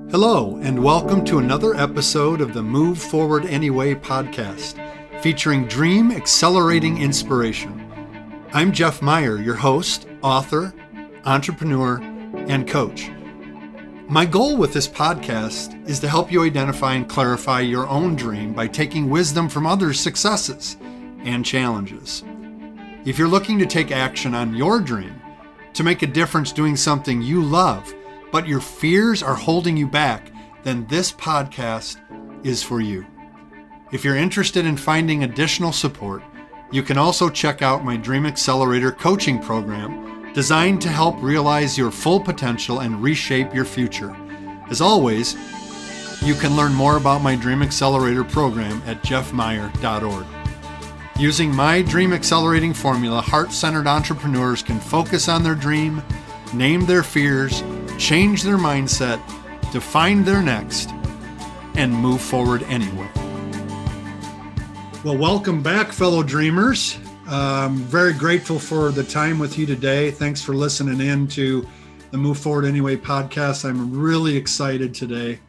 Hello, and welcome to another episode of the Move Forward Anyway podcast, featuring dream accelerating inspiration. I'm Jeff Meyer, your host, author, entrepreneur, and coach. My goal with this podcast is to help you identify and clarify your own dream by taking wisdom from others' successes and challenges. If you're looking to take action on your dream, to make a difference doing something you love, but your fears are holding you back, then this podcast is for you. If you're interested in finding additional support, you can also check out my Dream Accelerator coaching program designed to help realize your full potential and reshape your future. As always, you can learn more about my Dream Accelerator program at jeffmeyer.org. Using my Dream Accelerating formula, heart-centered entrepreneurs can focus on their dream, name their fears, change their mindset, define their next, and move forward anyway. Well, welcome back, fellow dreamers. I'm very grateful for the time with you today. Thanks for listening in to the Move Forward Anyway podcast. I'm really excited today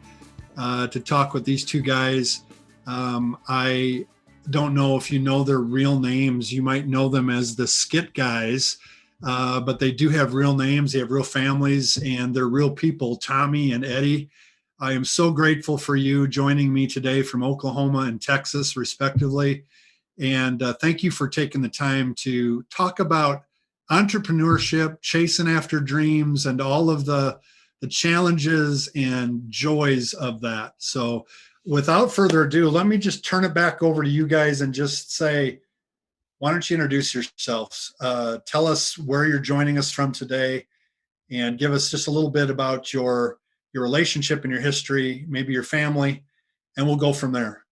to talk with these two guys. I don't know if you know their real names. You might know them as the Skit Guys. But they do have real names, they have real families, and they're real people, Tommy and Eddie. I am so grateful for you joining me today from Oklahoma and Texas, respectively. And thank you for taking the time to talk about entrepreneurship, chasing after dreams, and all of the challenges and joys of that. So without further ado, let me just turn it back over to you guys and just say, why don't you introduce yourselves? Tell us where you're joining us from today and give us just a little bit about your relationship and your history, maybe your family, and we'll go from there.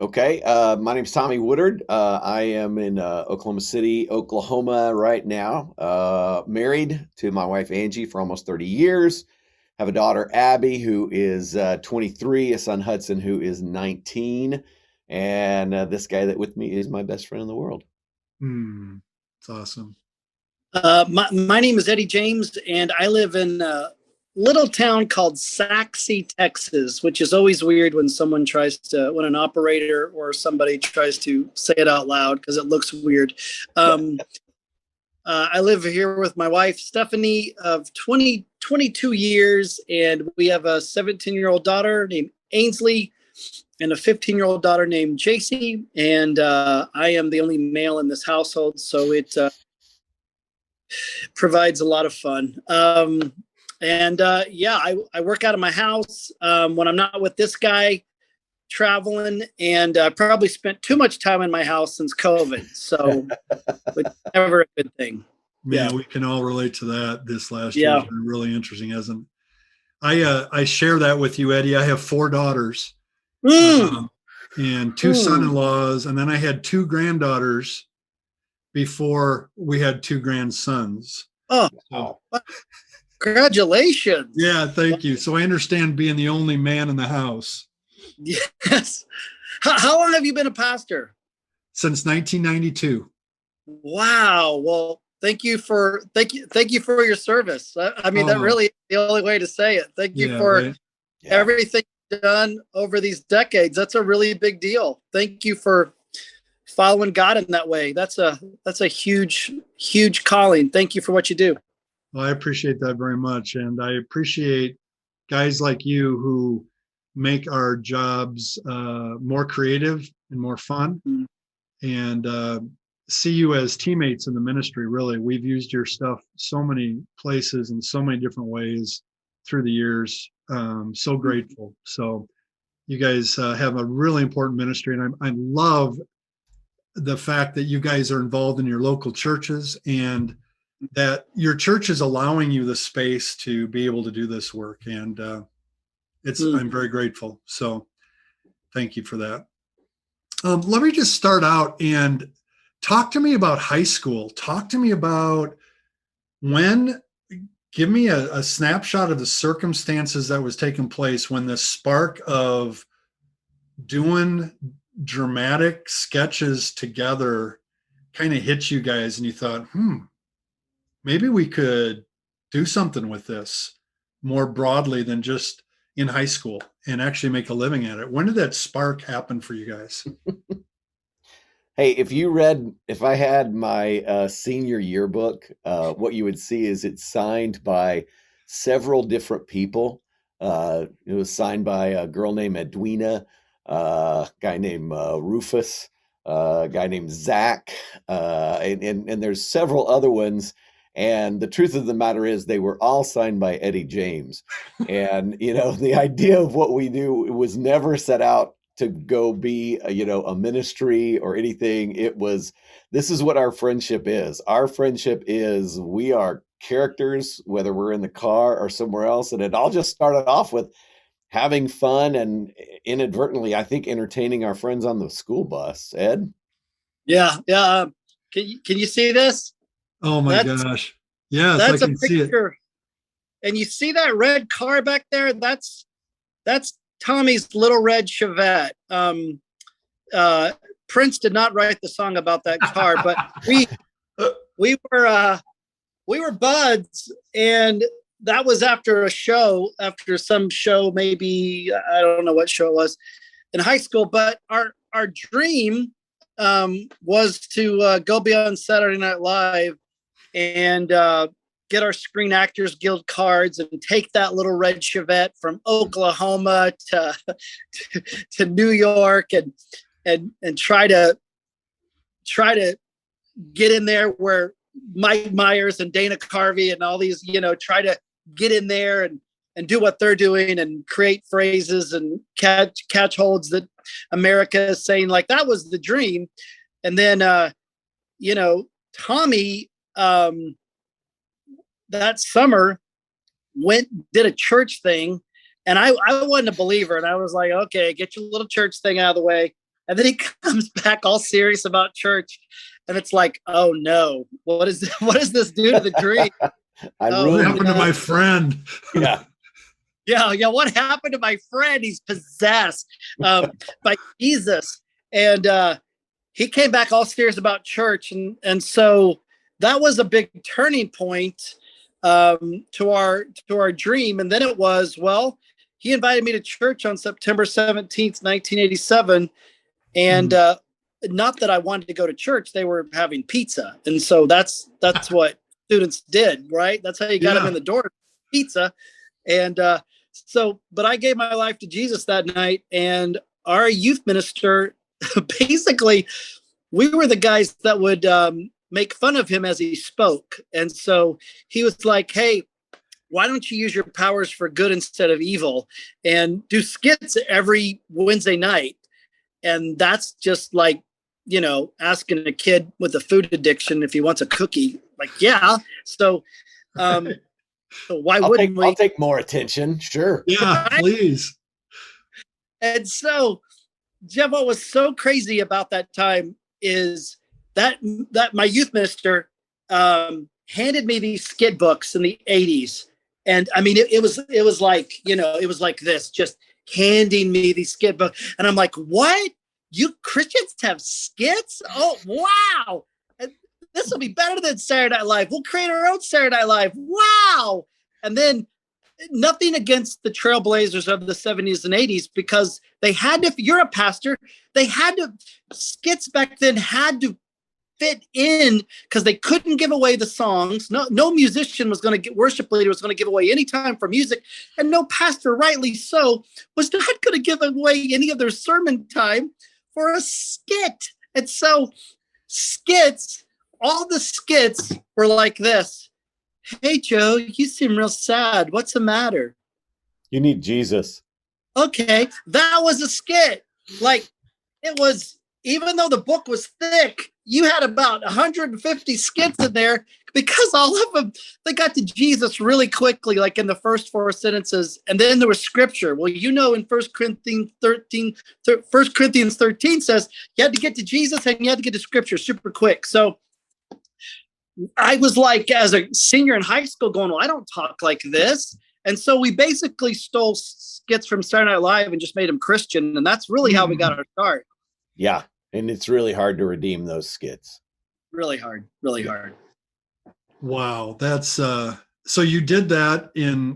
Okay. My name's Tommy Woodard. I am in Oklahoma City, Oklahoma right now. Married to my wife, Angie, for almost 30 years. Have a daughter, Abby, who is 23, a son, Hudson, who is 19. And this guy that with me is my best friend in the world. It's awesome. My name is Eddie James, and I live in a little town called Saxe, Texas, which is always weird when when an operator or somebody tries to say it out loud because it looks weird. I live here with my wife, Stephanie, of 22 years, and we have a 17-year-old daughter named Ainsley and a 15-year-old daughter named JC. And I am the only male in this household, so it provides a lot of fun. I work out of my house when I'm not with this guy traveling, and I probably spent too much time in my house since COVID. So it's never a good thing. Yeah, we can all relate to that. This last year has been really interesting, hasn't it? I share that with you, Eddie. I have 4 daughters. And 2 son-in-laws, and then I had 2 granddaughters before we had 2 grandsons. Oh, so, congratulations. Yeah, thank you. So I understand being the only man in the house. Yes. How long have you been a pastor? Since 1992. Wow. Well, thank you for your service. I mean, that really is the only way to say it. Thank you for everything done over these decades. That's a really big deal. Thank you for following God in that way. That's a huge calling. Thank you for what you do. Well, I appreciate that very much. And I appreciate guys like you who make our jobs more creative and more fun. And see you as teammates in the ministry. Really, we've used your stuff so many places in so many different ways through the years. So grateful. So you guys have a really important ministry, and I love the fact that you guys are involved in your local churches and that your church is allowing you the space to be able to do this work. And I'm very grateful. So thank you for that. Let me just start out and talk to me about high school. Talk to me about give me a snapshot of the circumstances that was taking place when the spark of doing dramatic sketches together kind of hit you guys and you thought, maybe we could do something with this. more broadly than just in high school and actually make a living at it. When did that spark happen for you guys? Hey, if I had my senior yearbook, what you would see is it's signed by several different people. It was signed by a girl named Edwina, a guy named Rufus, a guy named Zach, and there's several other ones. And the truth of the matter is they were all signed by Eddie James. And, the idea of what we do was never set out to go be a ministry or anything. This is what our friendship is. Our friendship is we are characters, whether we're in the car or somewhere else. And it all just started off with having fun and inadvertently, I think, entertaining our friends on the school bus. Ed? Yeah. Can you see this? Oh my gosh. Yes, that's I can a picture. And you see that red car back there? That's Tommy's little red Chevette. Prince did not write the song about that car, but we were buds, and that was after some show, maybe I don't know what show it was in high school. But our dream was to go be on Saturday Night Live and get our Screen Actors Guild cards and take that little red Chevette from Oklahoma to New York and try to get in there where Mike Myers and Dana Carvey and all these, try to get in there and do what they're doing and create phrases and catch holds that America is saying. Like, that was the dream. And then, Tommy, that summer did a church thing, and I wasn't a believer, and I was like, okay, get your little church thing out of the way. And then he comes back all serious about church, and it's like, oh no, what does this do to the dream? What happened to my friend? Yeah. What happened to my friend? He's possessed by Jesus. And he came back all serious about church. And so that was a big turning point to our dream. And then it was, he invited me to church on September 17th, 1987. And not that I wanted to go to church, they were having pizza. And so that's what students did, right? That's how you got them in the door, pizza. And but I gave my life to Jesus that night, and our youth minister, basically, we were the guys that would make fun of him as he spoke. And so he was like, hey, why don't you use your powers for good instead of evil and do skits every Wednesday night? And that's just like, asking a kid with a food addiction if he wants a cookie. Like, yeah. So why wouldn't we? I'll take more attention. Sure. Yeah, please. And so, Jeff, what was so crazy about that time is that my youth minister handed me these skit books in the 80s. And I mean, it was like, it was like this, just handing me these skit books. And I'm like, what? You Christians have skits? Oh, wow. And this will be better than Saturday Night Live. We'll create our own Saturday Night Live. Wow. And then nothing against the trailblazers of the 70s and 80s, because they had to, if you're a pastor, skits back then had to fit in because they couldn't give away the songs. No musician was going to worship leader was going to give away any time for music. And no pastor, rightly so, was not going to give away any of their sermon time for a skit. And so all the skits were like this. Hey, Joe, you seem real sad. What's the matter? You need Jesus. Okay, that was a skit. Like, it was, even though the book was thick, you had about 150 skits in there because all of them, they got to Jesus really quickly, like in the first 4 sentences. And then there was scripture. Well, in 1 Corinthians 13 says you had to get to Jesus and you had to get to scripture super quick. So I was like, as a senior in high school, going, well, I don't talk like this. And so we basically stole skits from Saturday Night Live and just made them Christian. And that's really how we got our start. Yeah. And it's really hard to redeem those skits. Really hard. Really hard. Wow. That's So you did that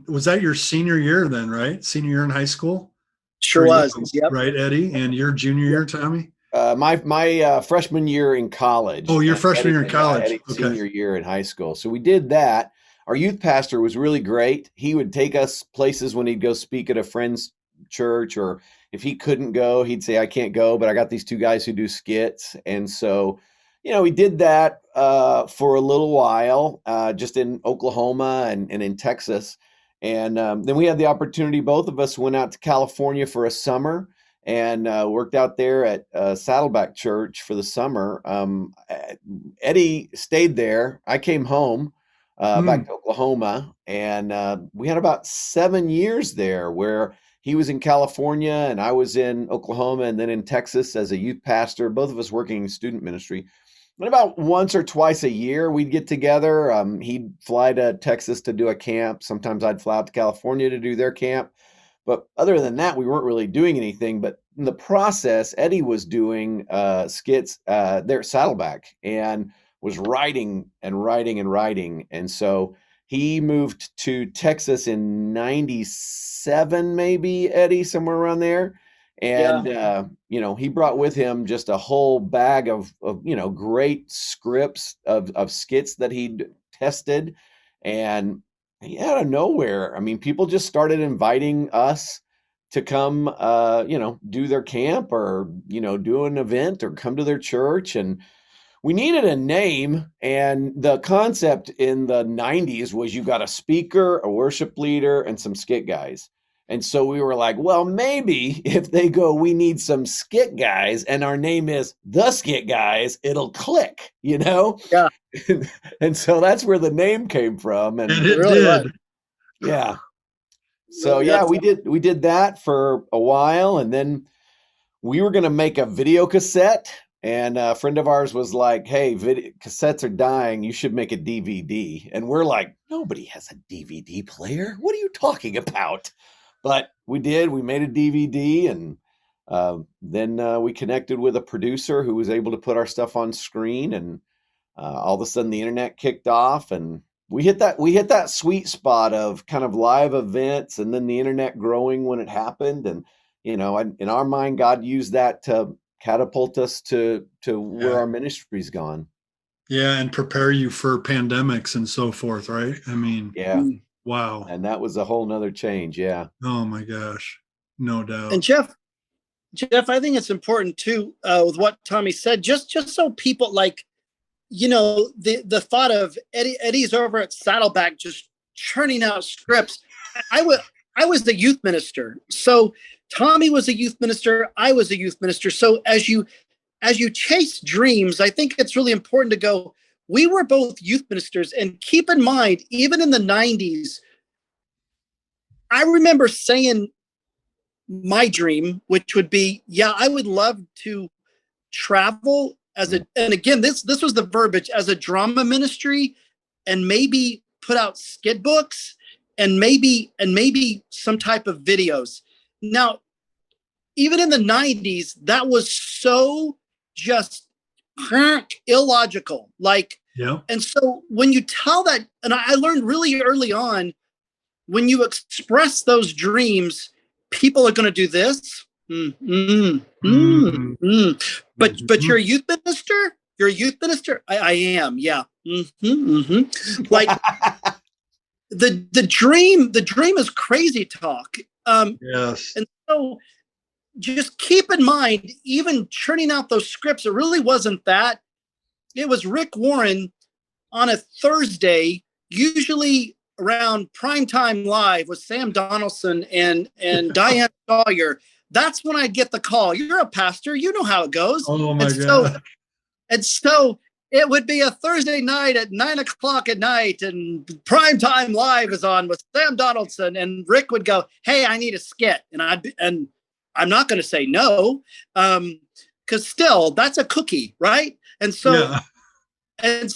was that your senior year then, right? Senior year in high school? Sure was. Yep. Right, Eddie? And your junior year, Tommy? My freshman year in college. Oh, your freshman year in college. Eddie's Okay. senior year in high school. So we did that. Our youth pastor was really great. He would take us places when he'd go speak at a friend's church, or if he couldn't go, he'd say, I can't go, but I got these two guys who do skits. And so, we did that for a little while, just in Oklahoma and in Texas. And then we had the opportunity, both of us went out to California for a summer and worked out there at Saddleback Church for the summer. Eddie stayed there. I came home back to Oklahoma, and we had about 7 years there where he was in California and I was in Oklahoma and then in Texas as a youth pastor, both of us working in student ministry. And about once or twice a year, we'd get together. He'd fly to Texas to do a camp. Sometimes I'd fly out to California to do their camp. But other than that, we weren't really doing anything. But in the process, Eddie was doing skits there at Saddleback and was writing and writing and writing. And so he moved to Texas in 97, maybe, Eddie, somewhere around there. And, he brought with him just a whole bag of great scripts of skits that he'd tested. And out of nowhere, people just started inviting us to come, do their camp or, do an event or come to their church. And we needed a name. And the concept in the 90s was you got a speaker, a worship leader, and some skit guys. And so we were like, well, maybe if they go, we need some skit guys, and our name is the Skit Guys, it'll click, Yeah. And so that's where the name came from. And it really did. Yeah. So we did that for a while, and then we were going to make a video cassette. And a friend of ours was like, hey, cassettes are dying. You should make a DVD. And we're like, nobody has a DVD player. What are you talking about? But we did. We made a DVD, and then we connected with a producer who was able to put our stuff on screen. And all of a sudden, the internet kicked off, and we hit that sweet spot of kind of live events, and then the internet growing when it happened. And in our mind, God used that to catapult us to where our ministry's gone. Yeah, and prepare you for pandemics and so forth, right? Yeah. Wow. And that was a whole nother change. Yeah. Oh my gosh. No doubt. And Jeff, I think it's important too, with what Tommy said, just so people the thought of Eddie's over at Saddleback, just churning out scripts. I was the youth minister. So Tommy was a youth minister. I was a youth minister. So as you chase dreams, I think it's really important to go, we were both youth ministers, and keep in mind, even in the 90s, I remember saying my dream, which would be, I would love to travel and again, this was the verbiage, as a drama ministry, and maybe put out skit books and maybe some type of videos. Now, even in the 90s, that was so just illogical. And so when you tell that, and I learned really early on, when you express those dreams, people are going to do this. But you're a youth minister? You're a youth minister? I am. Yeah. Like the dream is crazy talk. Yes. And so just keep in mind, even churning out those scripts, it really wasn't that. It was Rick Warren on a Thursday, usually around primetime live with Sam Donaldson and Diane Sawyer. That's when I get the call. You're a pastor. You know how it goes. Oh my God. And so it would be a Thursday night at 9:00 at night, and primetime live is on with Sam Donaldson, and Rick would go, hey, I need a skit. And I'm not going to say no, because still that's a cookie, right? And so, and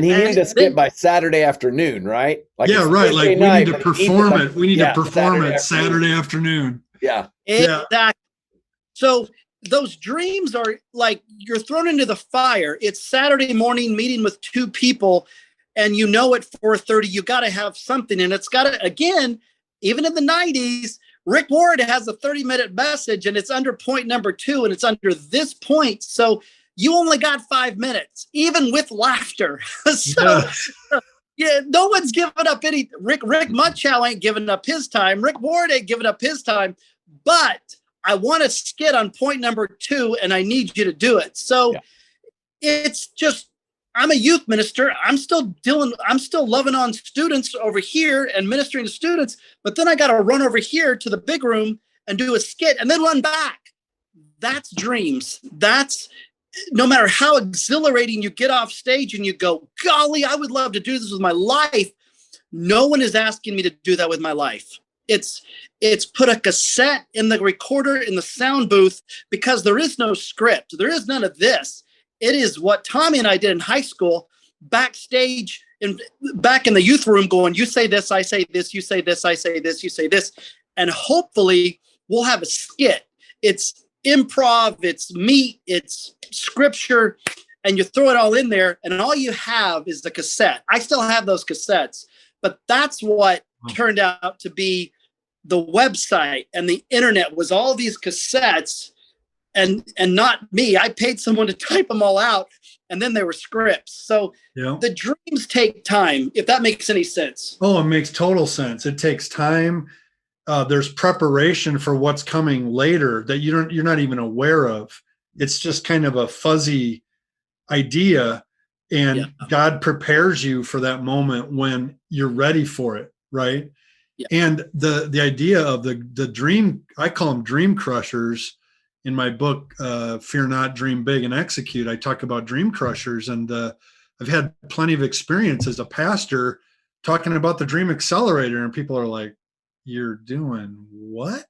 he needed a skit by Saturday afternoon, right? Right. Like we need to perform it. We need to perform it Saturday afternoon. Yeah. Exactly. So those dreams are like, you're thrown into the fire. It's Saturday morning meeting with two people, and at 4:30 you got to have something, and it's got to, again, even in the 90s, Rick Ward has a 30-minute message, and it's under point number 2, and it's under this point, so you only got 5 minutes, even with laughter. So yeah, no one's giving up any. Rick Munchow ain't giving up his time. Rick Ward ain't giving up his time. But I want to skit on point number 2, and I need you to do it. So it's just, I'm a youth minister. I'm still loving on students over here and ministering to students. But then I got to run over here to the big room and do a skit and then run back. That's dreams. That's, no matter how exhilarating you get off stage and you go, golly, I would love to do this with my life. No one is asking me to do that with my life. It's put a cassette in the recorder in the sound booth, because there is no script. There is none of this. It is what Tommy and I did in high school, backstage and back in the youth room, going, you say this, I say this, you say this, I say this, you say this. And hopefully we'll have a skit. It's improv, it's meat, it's scripture, and you throw it all in there, and all you have is the cassette. I still have those cassettes, but that's what turned out to be the website and the internet, was all these cassettes, and not me. I paid someone to type them all out, and then there were scripts. So the dreams take time, if that makes any sense. Oh, it makes total sense. It takes time. There's preparation for what's coming later that you're not even aware of. It's just kind of a fuzzy idea, and God prepares you for that moment when you're ready for it, right? Yeah. And the idea of the dream, I call them dream crushers. In my book, Fear Not, Dream Big and Execute, I talk about dream crushers, and I've had plenty of experience as a pastor talking about the dream accelerator, and people are like, you're doing what?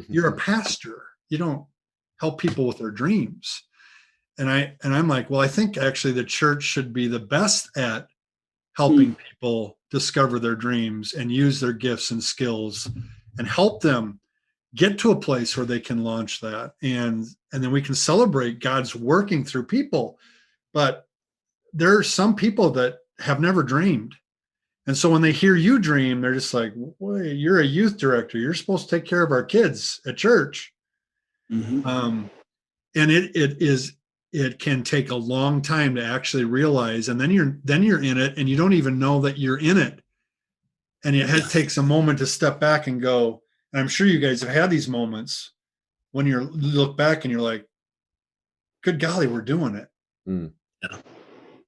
You're a pastor. You don't help people with their dreams. And I'm like, well, I think actually the church should be the best at helping people discover their dreams and use their gifts and skills and help them get to a place where they can launch that. And then we can celebrate God's working through people. But there are some people that have never dreamed. And so when they hear you dream, they're just like, wait, you're a youth director. You're supposed to take care of our kids at church. And it can take a long time to actually realize. And then you're in it, and you don't even know that you're in it. And it takes a moment to step back and go, and I'm sure you guys have had these moments when you look back and you're like, good golly, we're doing it.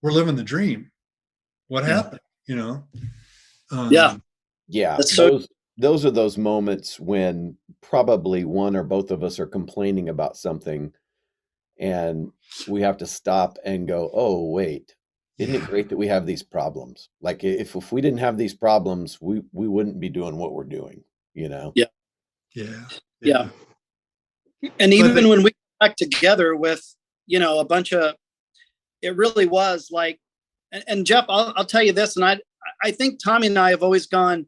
We're living the dream. What happened? Those are those moments when probably one or both of us are complaining about something, and we have to stop and go, oh, wait, isn't it great that we have these problems? Like if we didn't have these problems, we wouldn't be doing what we're doing, Yeah. And But even when we got back together with, a bunch of, it really was like, and Jeff, I'll tell you this, and I think Tommy and I have always gone,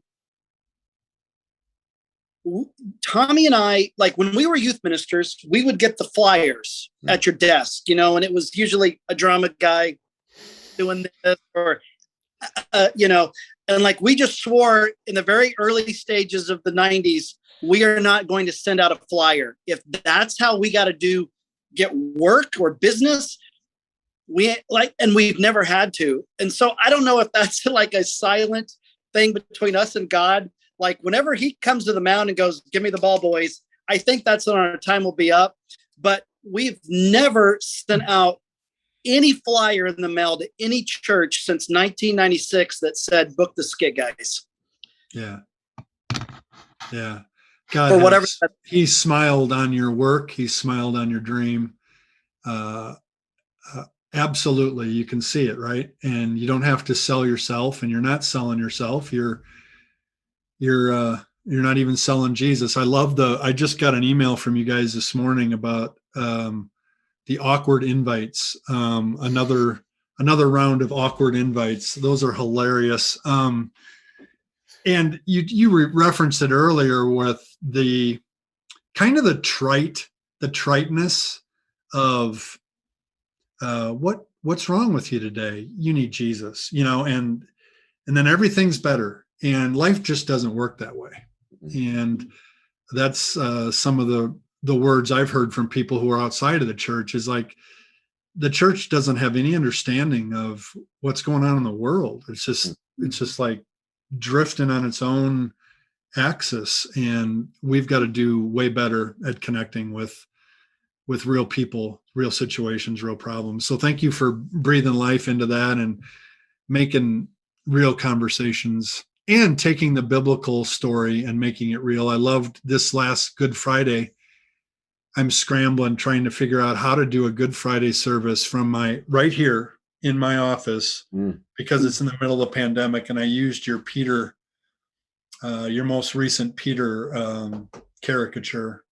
Tommy and I, like when we were youth ministers, we would get the flyers at your desk, and it was usually a drama guy doing this, or, and like we just swore in the very early stages of the 90s, we are not going to send out a flyer. If that's how we got to get work or business, and we've never had to. And so I don't know if that's like a silent thing between us and God. Like whenever he comes to the mound and goes, give me the ball, boys, I think that's when our time will be up. But we've never sent out any flyer in the mail to any church since 1996 that said, book the Skit Guys. Yeah. God, or whatever. He smiled on your work. He smiled on your dream. Absolutely. You can see it, right? And you don't have to sell yourself, and you're not selling yourself. You're not even selling Jesus. I just got an email from you guys this morning about the awkward invites, another round of awkward invites. Those are hilarious. And you referenced it earlier with the kind of the triteness of what what's wrong with you today? You need Jesus, and then everything's better. And life just doesn't work that way. And that's some of the words I've heard from people who are outside of the church is like, the church doesn't have any understanding of what's going on in the world. It's just like drifting on its own axis. And we've got to do way better at connecting with real people, real situations, real problems. So thank you for breathing life into that and making real conversations and taking the biblical story and making it real. I loved this last Good Friday. I'm scrambling, trying to figure out how to do a Good Friday service from right here in my office because it's in the middle of the pandemic. And I used your Peter, your most recent Peter caricature,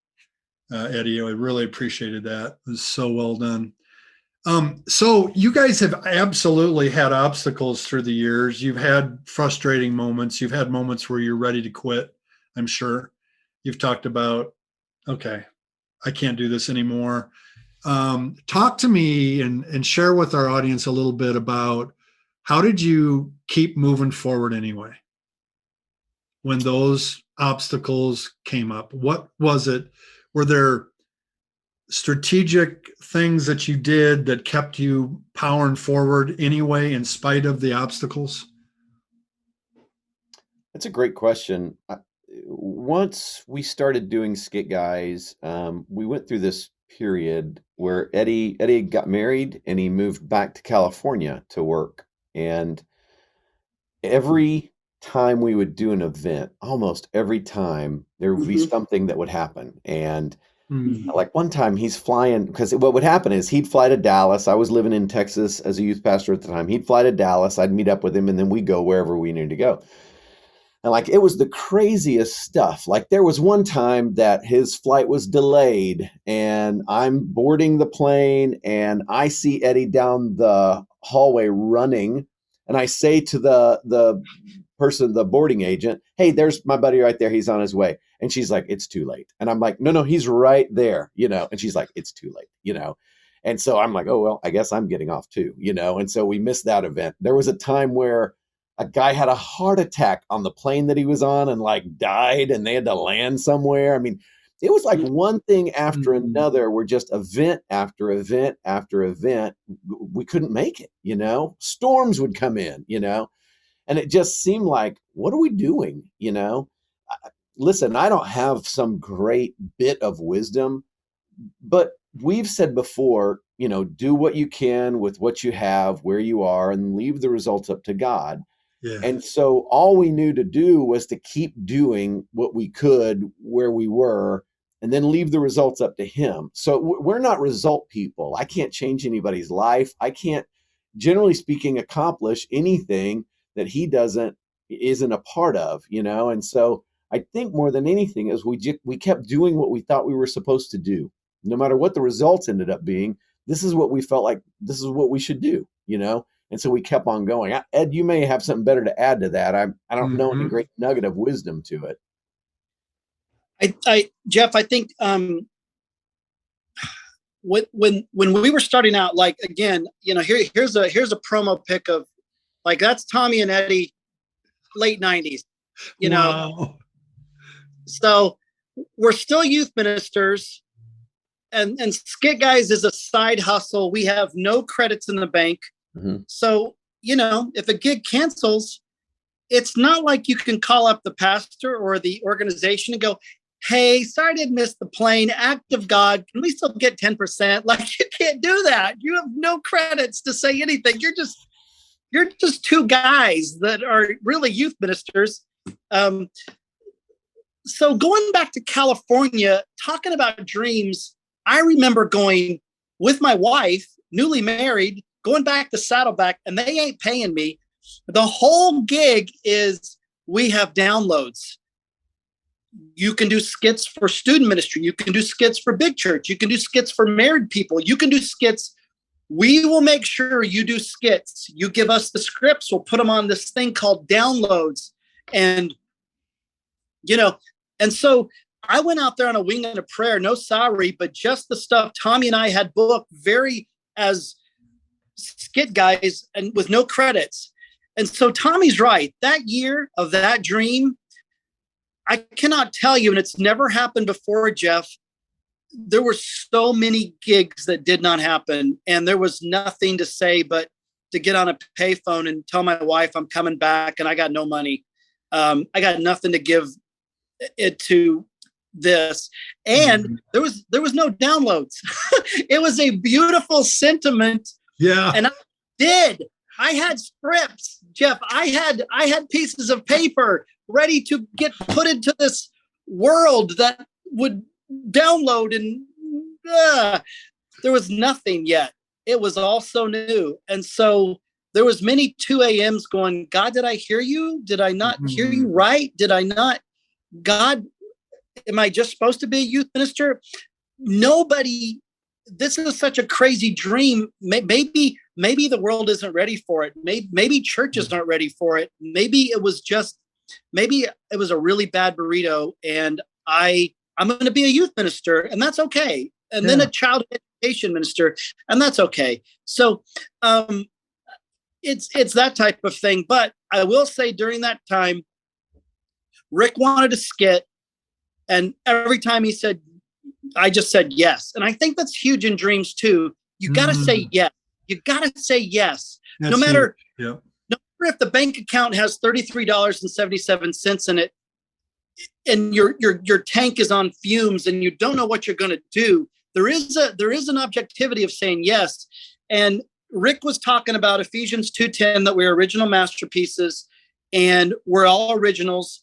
Eddie. I really appreciated that. It was so well done. So you guys have absolutely had obstacles through the years. You've had frustrating moments. You've had moments where you're ready to quit, I'm sure. You've talked about, okay, I can't do this anymore. Talk to me and share with our audience a little bit about how did you keep moving forward anyway when those obstacles came up? What was it? Were there strategic things that you did that kept you powering forward anyway in spite of the obstacles? That's a great question. Once we started doing Skit Guys, we went through this period where Eddie got married and he moved back to California to work. And every time we would do an event, almost every time there would be something that would happen. And like one time he's flying, because what would happen is he'd fly to Dallas. I was living in Texas as a youth pastor at the time. He'd fly to Dallas. I'd meet up with him and then we'd go wherever we needed to go. And like, it was the craziest stuff. Like there was one time that his flight was delayed and I'm boarding the plane and I see Eddie down the hallway running. And I say to the person, the boarding agent, hey, there's my buddy right there. He's on his way. And she's like, it's too late. And I'm like, no, he's right there, And she's like, it's too late, And so I'm like, oh, well, I guess I'm getting off too, And so we missed that event. There was a time where a guy had a heart attack on the plane that he was on and like died and they had to land somewhere. I mean, it was like one thing after another where just event after event after event, we couldn't make it, Storms would come in, And it just seemed like, what are we doing? Listen, I don't have some great bit of wisdom, but we've said before, do what you can with what you have, where you are, and leave the results up to God. Yeah. And so all we knew to do was to keep doing what we could where we were, and then leave the results up to him. So we're not result people. I can't change anybody's life. I can't, generally speaking, accomplish anything that he isn't a part of, And so I think more than anything is we kept doing what we thought we were supposed to do. No matter what the results ended up being, this is what we felt like this is what we should do, And so we kept on going. Ed, you may have something better to add to that. I don't know any great nugget of wisdom to it. Jeff, I think when we were starting out, like again, here's a promo pic of like that's Tommy and Eddie, late 90s, Wow. So we're still youth ministers, and Skit Guys is a side hustle. We have no credits in the bank. So, if a gig cancels, it's not like you can call up the pastor or the organization and go, hey, sorry I did miss the plane. Act of God, can we still get 10%? Like, you can't do that. You have no credits to say anything. You're just two guys that are really youth ministers. So going back to California, talking about dreams, I remember going with my wife, newly married, going back to Saddleback, and they ain't paying me. The whole gig is we have downloads. You can do skits for student ministry. You can do skits for big church. You can do skits for married people. You can do skits. We will make sure you do skits. You give us the scripts. We'll put them on this thing called downloads. And, and so I went out there on a wing and a prayer, no salary, but just the stuff Tommy and I had booked, very as Skit Guys and with no credits. And so Tommy's right. That year of that dream, I cannot tell you, and it's never happened before, Jeff. There were so many gigs that did not happen, and there was nothing to say but to get on a payphone and tell my wife I'm coming back, and I got no money. I got nothing to give it to this, and there was no downloads. It was a beautiful sentiment. Yeah, and I had scripts, Jeff. I had pieces of paper ready to get put into this world that would download, and there was nothing yet. It was all so new. And so there was many 2 a.m.s going, God, did I hear you? Did I not hear you right? Did I not? God, am I just supposed to be a youth minister? Nobody, this is such a crazy dream. Maybe the world isn't ready for it. Maybe churches aren't ready for it. Maybe it was a really bad burrito, and I'm going to be a youth minister, and that's okay. And then a child education minister, and that's okay. So it's that type of thing. But I will say during that time, Rick wanted a skit, and every time he said, I just said yes. And I think that's huge in dreams too. You got to say yes. You got to say yes. That's no matter if the bank account has $33.77 in it, and your tank is on fumes and you don't know what you're going to do. There is an objectivity of saying yes. And Rick was talking about Ephesians 2:10, that we're original masterpieces and we're all originals.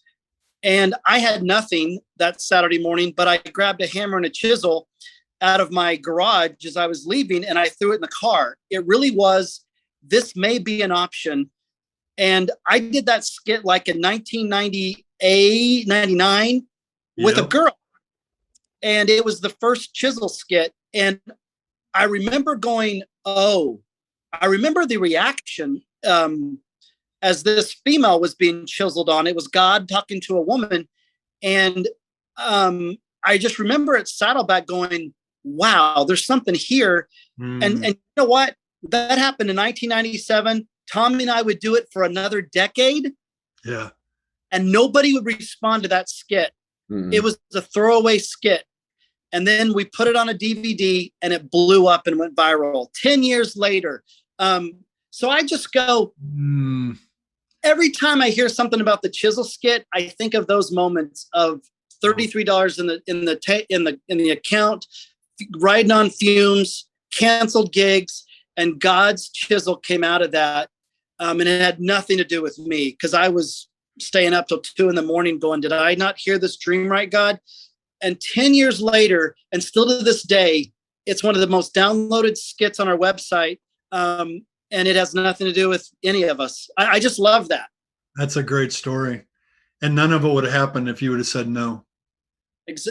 And I had nothing that Saturday morning, but I grabbed a hammer and a chisel out of my garage as I was leaving, and I threw it in the car. It really was, this may be an option. And I did that skit like in 1998, 99 with a girl. And it was the first chisel skit. And I remember going, I remember the reaction as this female was being chiseled on. It was God talking to a woman. And I just remember at Saddleback going, wow, there's something here. And you know what? That happened in 1997. Tommy and I would do it for another decade. Yeah. And nobody would respond to that skit. It was a throwaway skit. And then we put it on a DVD and it blew up and went viral 10 years later. So I just go, every time I hear something about the chisel skit, I think of those moments of $33 in the account, riding on fumes, canceled gigs, and God's chisel came out of that. And it had nothing to do with me, because I was staying up till 2 a.m. going, did I not hear this dream right, God? And 10 years later, and still to this day, it's one of the most downloaded skits on our website. And it has nothing to do with any of us. I just love that. That's a great story. And none of it would have happened if you would have said no.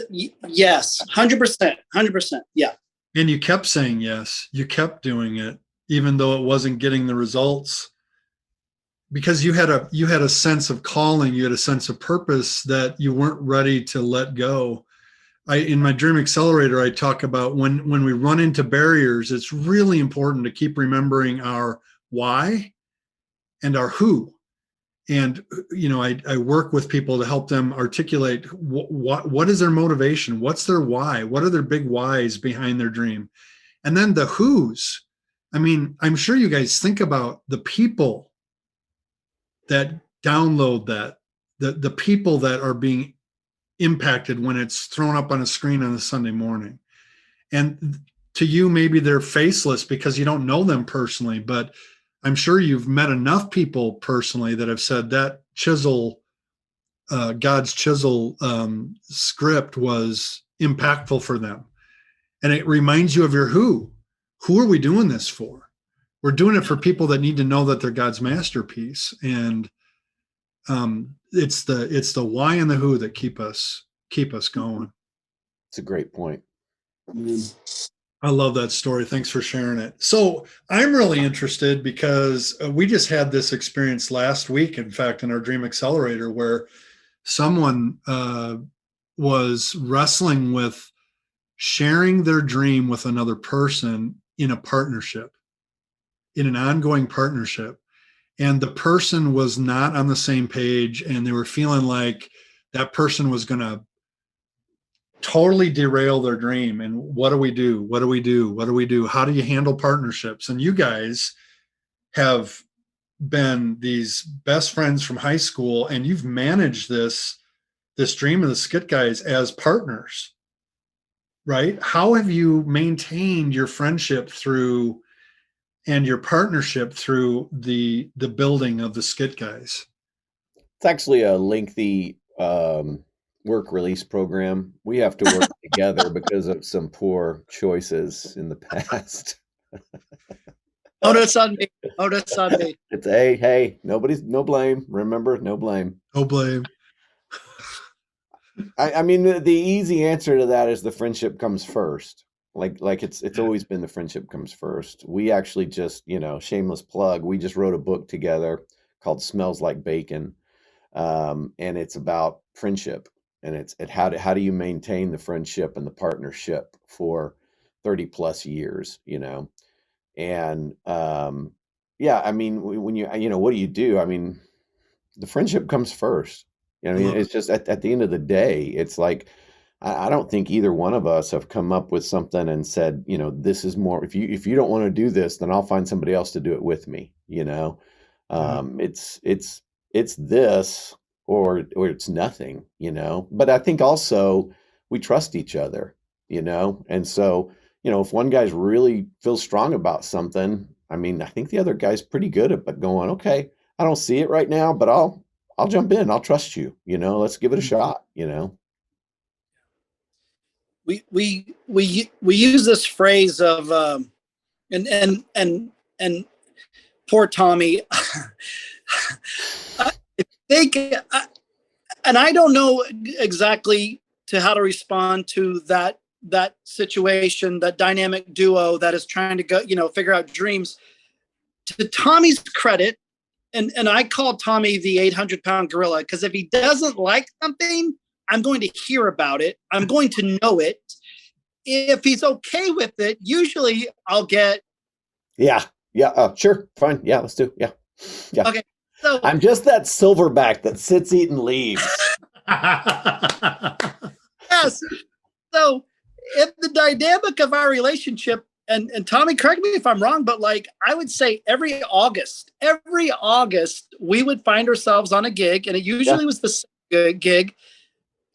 Yes, 100%. 100%. Yeah. And you kept saying yes. You kept doing it, even though it wasn't getting the results. Because you had a sense of calling, you had a sense of purpose that you weren't ready to let go. In my Dream Accelerator, I talk about when we run into barriers, it's really important to keep remembering our why and our who. And, I work with people to help them articulate what is their motivation? What's their why? What are their big whys behind their dream? And then the who's. I mean, I'm sure you guys think about the people that download that, the people that are being impacted when it's thrown up on a screen on a Sunday morning. And to you, maybe they're faceless because you don't know them personally, but I'm sure you've met enough people personally that have said that God's chisel script was impactful for them. And it reminds you of your who. Who are we doing this for? We're doing it for people that need to know that they're God's masterpiece. And it's the why and the who that keep us going. It's a great point. I love that story. Thanks for sharing it. So I'm really interested because we just had this experience last week, in fact, in our Dream Accelerator, where someone was wrestling with sharing their dream with another person in a partnership. in an ongoing partnership and the person was not on the same page and they were feeling like that person was going to totally derail their dream. And what do we do? What do we do? What do we do? How do you handle partnerships? And you guys have been these best friends from high school, and you've managed this dream of the Skit Guys as partners, right? How have you maintained your friendship through and your partnership through the building of the Skit Guys? It's actually a lengthy work release program. We have to work together because of some poor choices in the past. Oh, that's on me. Oh, that's on me. It's hey, no blame. Remember, no blame. No blame. I mean, the easy answer to that is the friendship comes first. Like it's always been the friendship comes first. We actually just, shameless plug, we just wrote a book together called Smells Like Bacon. And it's about friendship, and it's how do you maintain the friendship and the partnership for 30 plus years, and yeah, I mean, when what do you do? I mean, the friendship comes first. I mean, it's just at the end of the day, it's like, I don't think either one of us have come up with something and said, this is more, if you don't want to do this, then I'll find somebody else to do it with me. It's this or it's nothing, but I think also we trust each other, and so, if one guy's really feels strong about something, I mean, I think the other guy's pretty good at going, okay, I don't see it right now, but I'll jump in. I'll trust you, let's give it a shot, We use this phrase of and poor Tommy. I think, and I don't know exactly to how to respond to that situation, that dynamic duo that is trying to go, figure out dreams. To Tommy's credit, and I call Tommy the 800-pound gorilla, because if he doesn't like something, I'm going to hear about it. I'm going to know it. If he's okay with it, usually I'll get. Yeah. Sure. Fine. Yeah. Let's do. Yeah. Okay. So I'm just that silverback that sits eating leaves. Yes. So in the dynamic of our relationship, and Tommy, correct me if I'm wrong, but like I would say every August, we would find ourselves on a gig, and it usually was the same gig.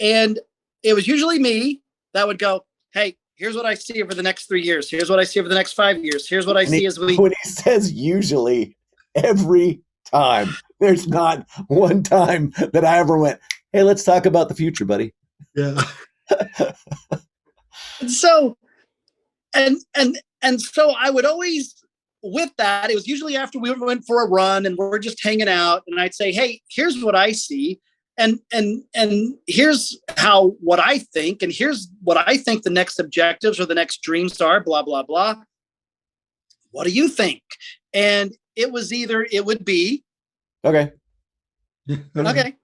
And it was usually me that would go, hey, here's what I see over the next 3 years. Here's what I see over the next 5 years. Here's what I see as we. When he says usually, every time, there's not one time that I ever went, hey, let's talk about the future, buddy. Yeah. And so, and so I would always, with that, it was usually after we went for a run and we're just hanging out, and I'd say, hey, here's what I see. And here's what I think, and here's what I think the next objectives or the next dreams are, blah, blah, blah. What do you think? And it would be. Okay. Okay.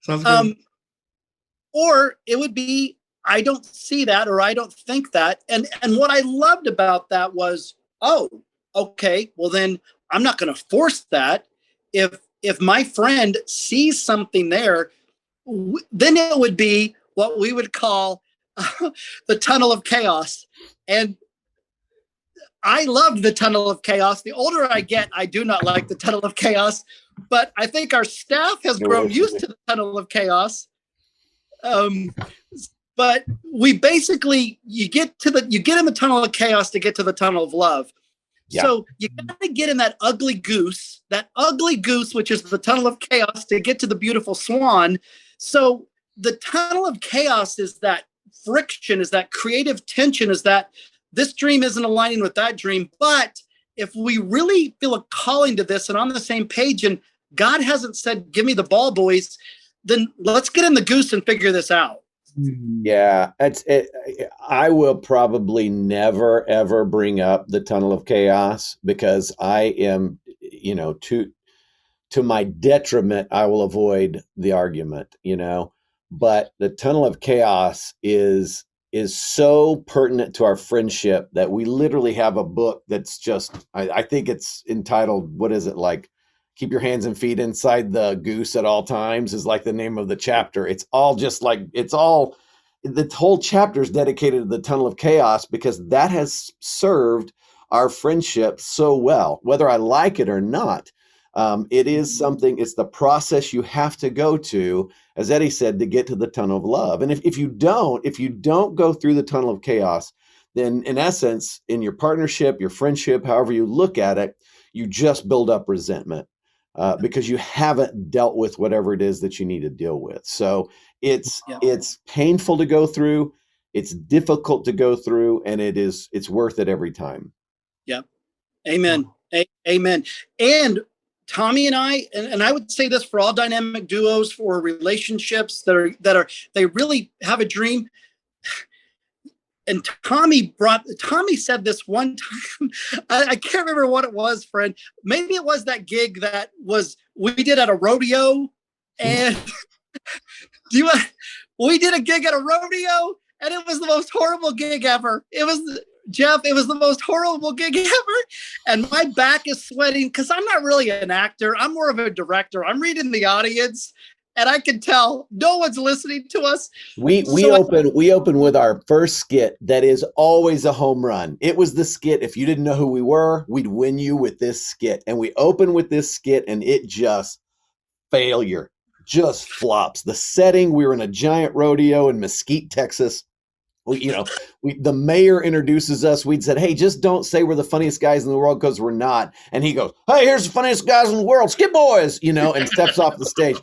Sounds good. Or it would be, I don't see that, or I don't think that. And what I loved about that was, oh, okay, well then I'm not going to force that. If my friend sees something there, then it would be what we would call the tunnel of chaos. And I loved the tunnel of chaos. The older I get, I do not like the tunnel of chaos, but I think our staff has grown used to the tunnel of chaos. But we basically, you get in the tunnel of chaos to get to the tunnel of love. Yeah. So you got to get in that ugly goose, which is the tunnel of chaos, to get to the beautiful swan. So the tunnel of chaos is that friction, is that creative tension, is that this dream isn't aligning with that dream. But if we really feel a calling to this and on the same page, and God hasn't said, give me the ball, boys, then let's get in the goose and figure this out. Yeah, I will probably never, ever bring up the tunnel of chaos, because I am, to my detriment, I will avoid the argument, but the tunnel of chaos is is so pertinent to our friendship that we literally have a book that's just, I think it's entitled, what is it, like, keep your hands and feet inside the goose at all times is like the name of the chapter. It's all just like, the whole chapter is dedicated to the tunnel of chaos, because that has served our friendship so well, whether I like it or not. It is something, it's the process you have to go to, as Eddie said, to get to the tunnel of love. And if you don't go through the tunnel of chaos, then in essence, in your partnership, your friendship, however you look at it, you just build up resentment. Because you haven't dealt with whatever it is that you need to deal with. So it's painful to go through, it's difficult to go through, and it's worth it every time. Yeah. Amen. Amen. And Tommy and I, and I would say this for all dynamic duos, for relationships they really have a dream. And Tommy said this one time, I can't remember what it was, friend. Maybe it was that gig we did at a rodeo, and we did a gig at a rodeo, and it was the most horrible gig ever. It was the most horrible gig ever. And my back is sweating because I'm not really an actor. I'm more of a director. I'm reading the audience. And I can tell no one's listening to us. We open with our first skit that is always a home run. It was the skit. If you didn't know who we were, we'd win you with this skit. And we open with this skit, and it just failure, just flops. The setting, we were in a giant rodeo in Mesquite, Texas. The mayor introduces us. We'd said, hey, just don't say we're the funniest guys in the world, because we're not. And he goes, hey, here's the funniest guys in the world, Skit Boys, and steps off the stage.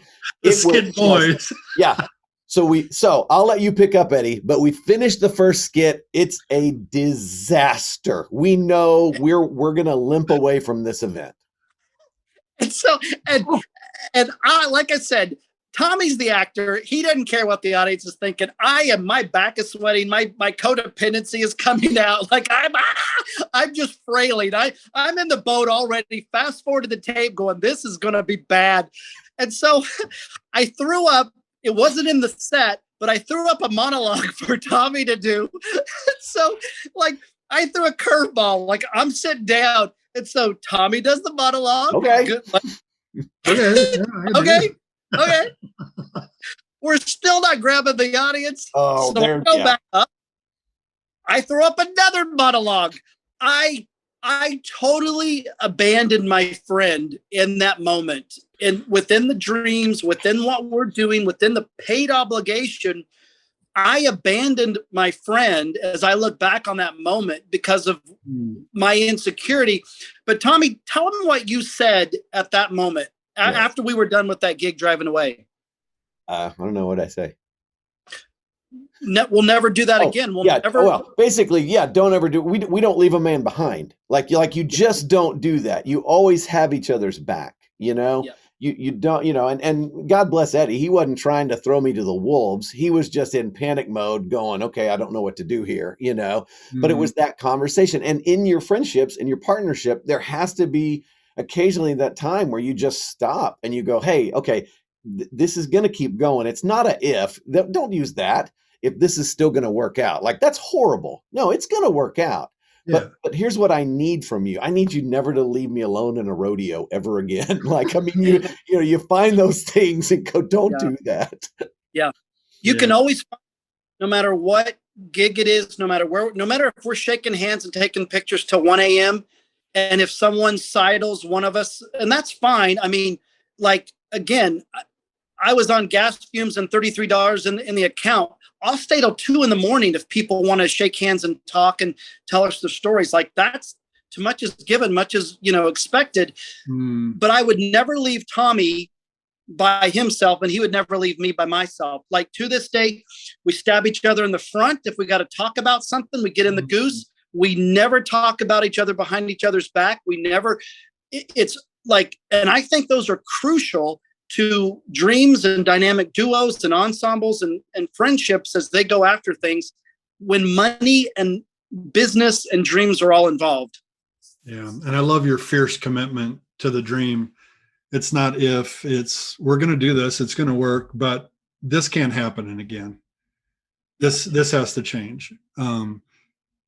Skit Boys. Yeah. So I'll let you pick up, Eddie, but we finished the first skit. It's a disaster. We know we're going to limp away from this event. And so, and I, like I said, Tommy's the actor. He doesn't care what the audience is thinking. My back is sweating. My codependency is coming out. Like I'm just frailing. I'm in the boat already. Fast forward to the tape going, this is going to be bad. And so I threw up. It wasn't in the set, but I threw up a monologue for Tommy to do. So like I threw a curveball, like I'm sitting down. And so Tommy does the monologue. Okay. Okay. Okay. We're still not grabbing the audience. Oh, so I go back up. I throw up another monologue. I totally abandoned my friend in that moment. And within the dreams, within what we're doing, within the paid obligation, I abandoned my friend as I look back on that moment because of my insecurity. But Tommy, tell them what you said at that moment. After we were done with that gig driving away. I don't know what I say. We'll never do that again. Basically, don't ever do. We don't leave a man behind. Like you just don't do that. You always have each other's back. Yeah. You don't. And God bless Eddie. He wasn't trying to throw me to the wolves. He was just in panic mode, going, "Okay, I don't know what to do here." But it was that conversation. And in your friendships, in your partnership, there has to be occasionally that time where you just stop and you go, hey, okay, this is going to keep going. It's not a if. Don't use that. If this is still going to work out, like that's horrible. No, it's going to work out. Yeah. But here's what I need from you. I need you never to leave me alone in a rodeo ever again. You find those things and go, don't do that. Yeah. You can always, no matter what gig it is, no matter if we're shaking hands and taking pictures till 1 a.m., and if someone sidles one of us, and that's fine. I mean, like, again, I was on gas fumes and $33 in the account. I'll stay till 2 a.m. if people want to shake hands and talk and tell us their stories. Like, that's too much is given, much is, expected. But I would never leave Tommy by himself, and he would never leave me by myself. Like, to this day, we stab each other in the front. If we got to talk about something, we get in the goose. We never talk about each other behind each other's back. It's like, and I think those are crucial to dreams and dynamic duos and ensembles and friendships as they go after things when money and business and dreams are all involved. Yeah. And I love your fierce commitment to the dream. It's not if, it's we're going to do this, it's going to work, but this can't happen again. this has to change. And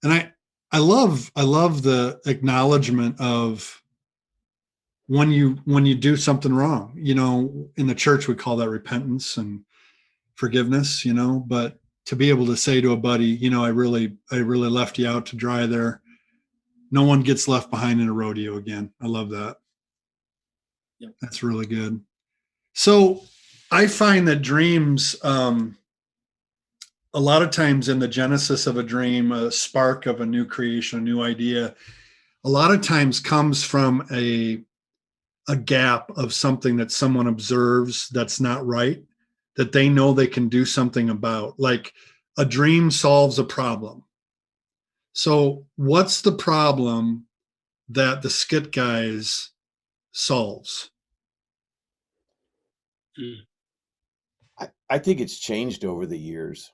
I love the acknowledgement of when you do something wrong. In the church we call that repentance and forgiveness, but to be able to say to a buddy, I really left you out to dry there. No one gets left behind in a rodeo again. I love that. Yep. That's really good. So I find that dreams, a lot of times in the genesis of a dream, a spark of a new creation, a new idea, a lot of times comes from a gap of something that someone observes that's not right, that they know they can do something about. Like a dream solves a problem. So what's the problem that the Skit Guys solves? I think it's changed over the years,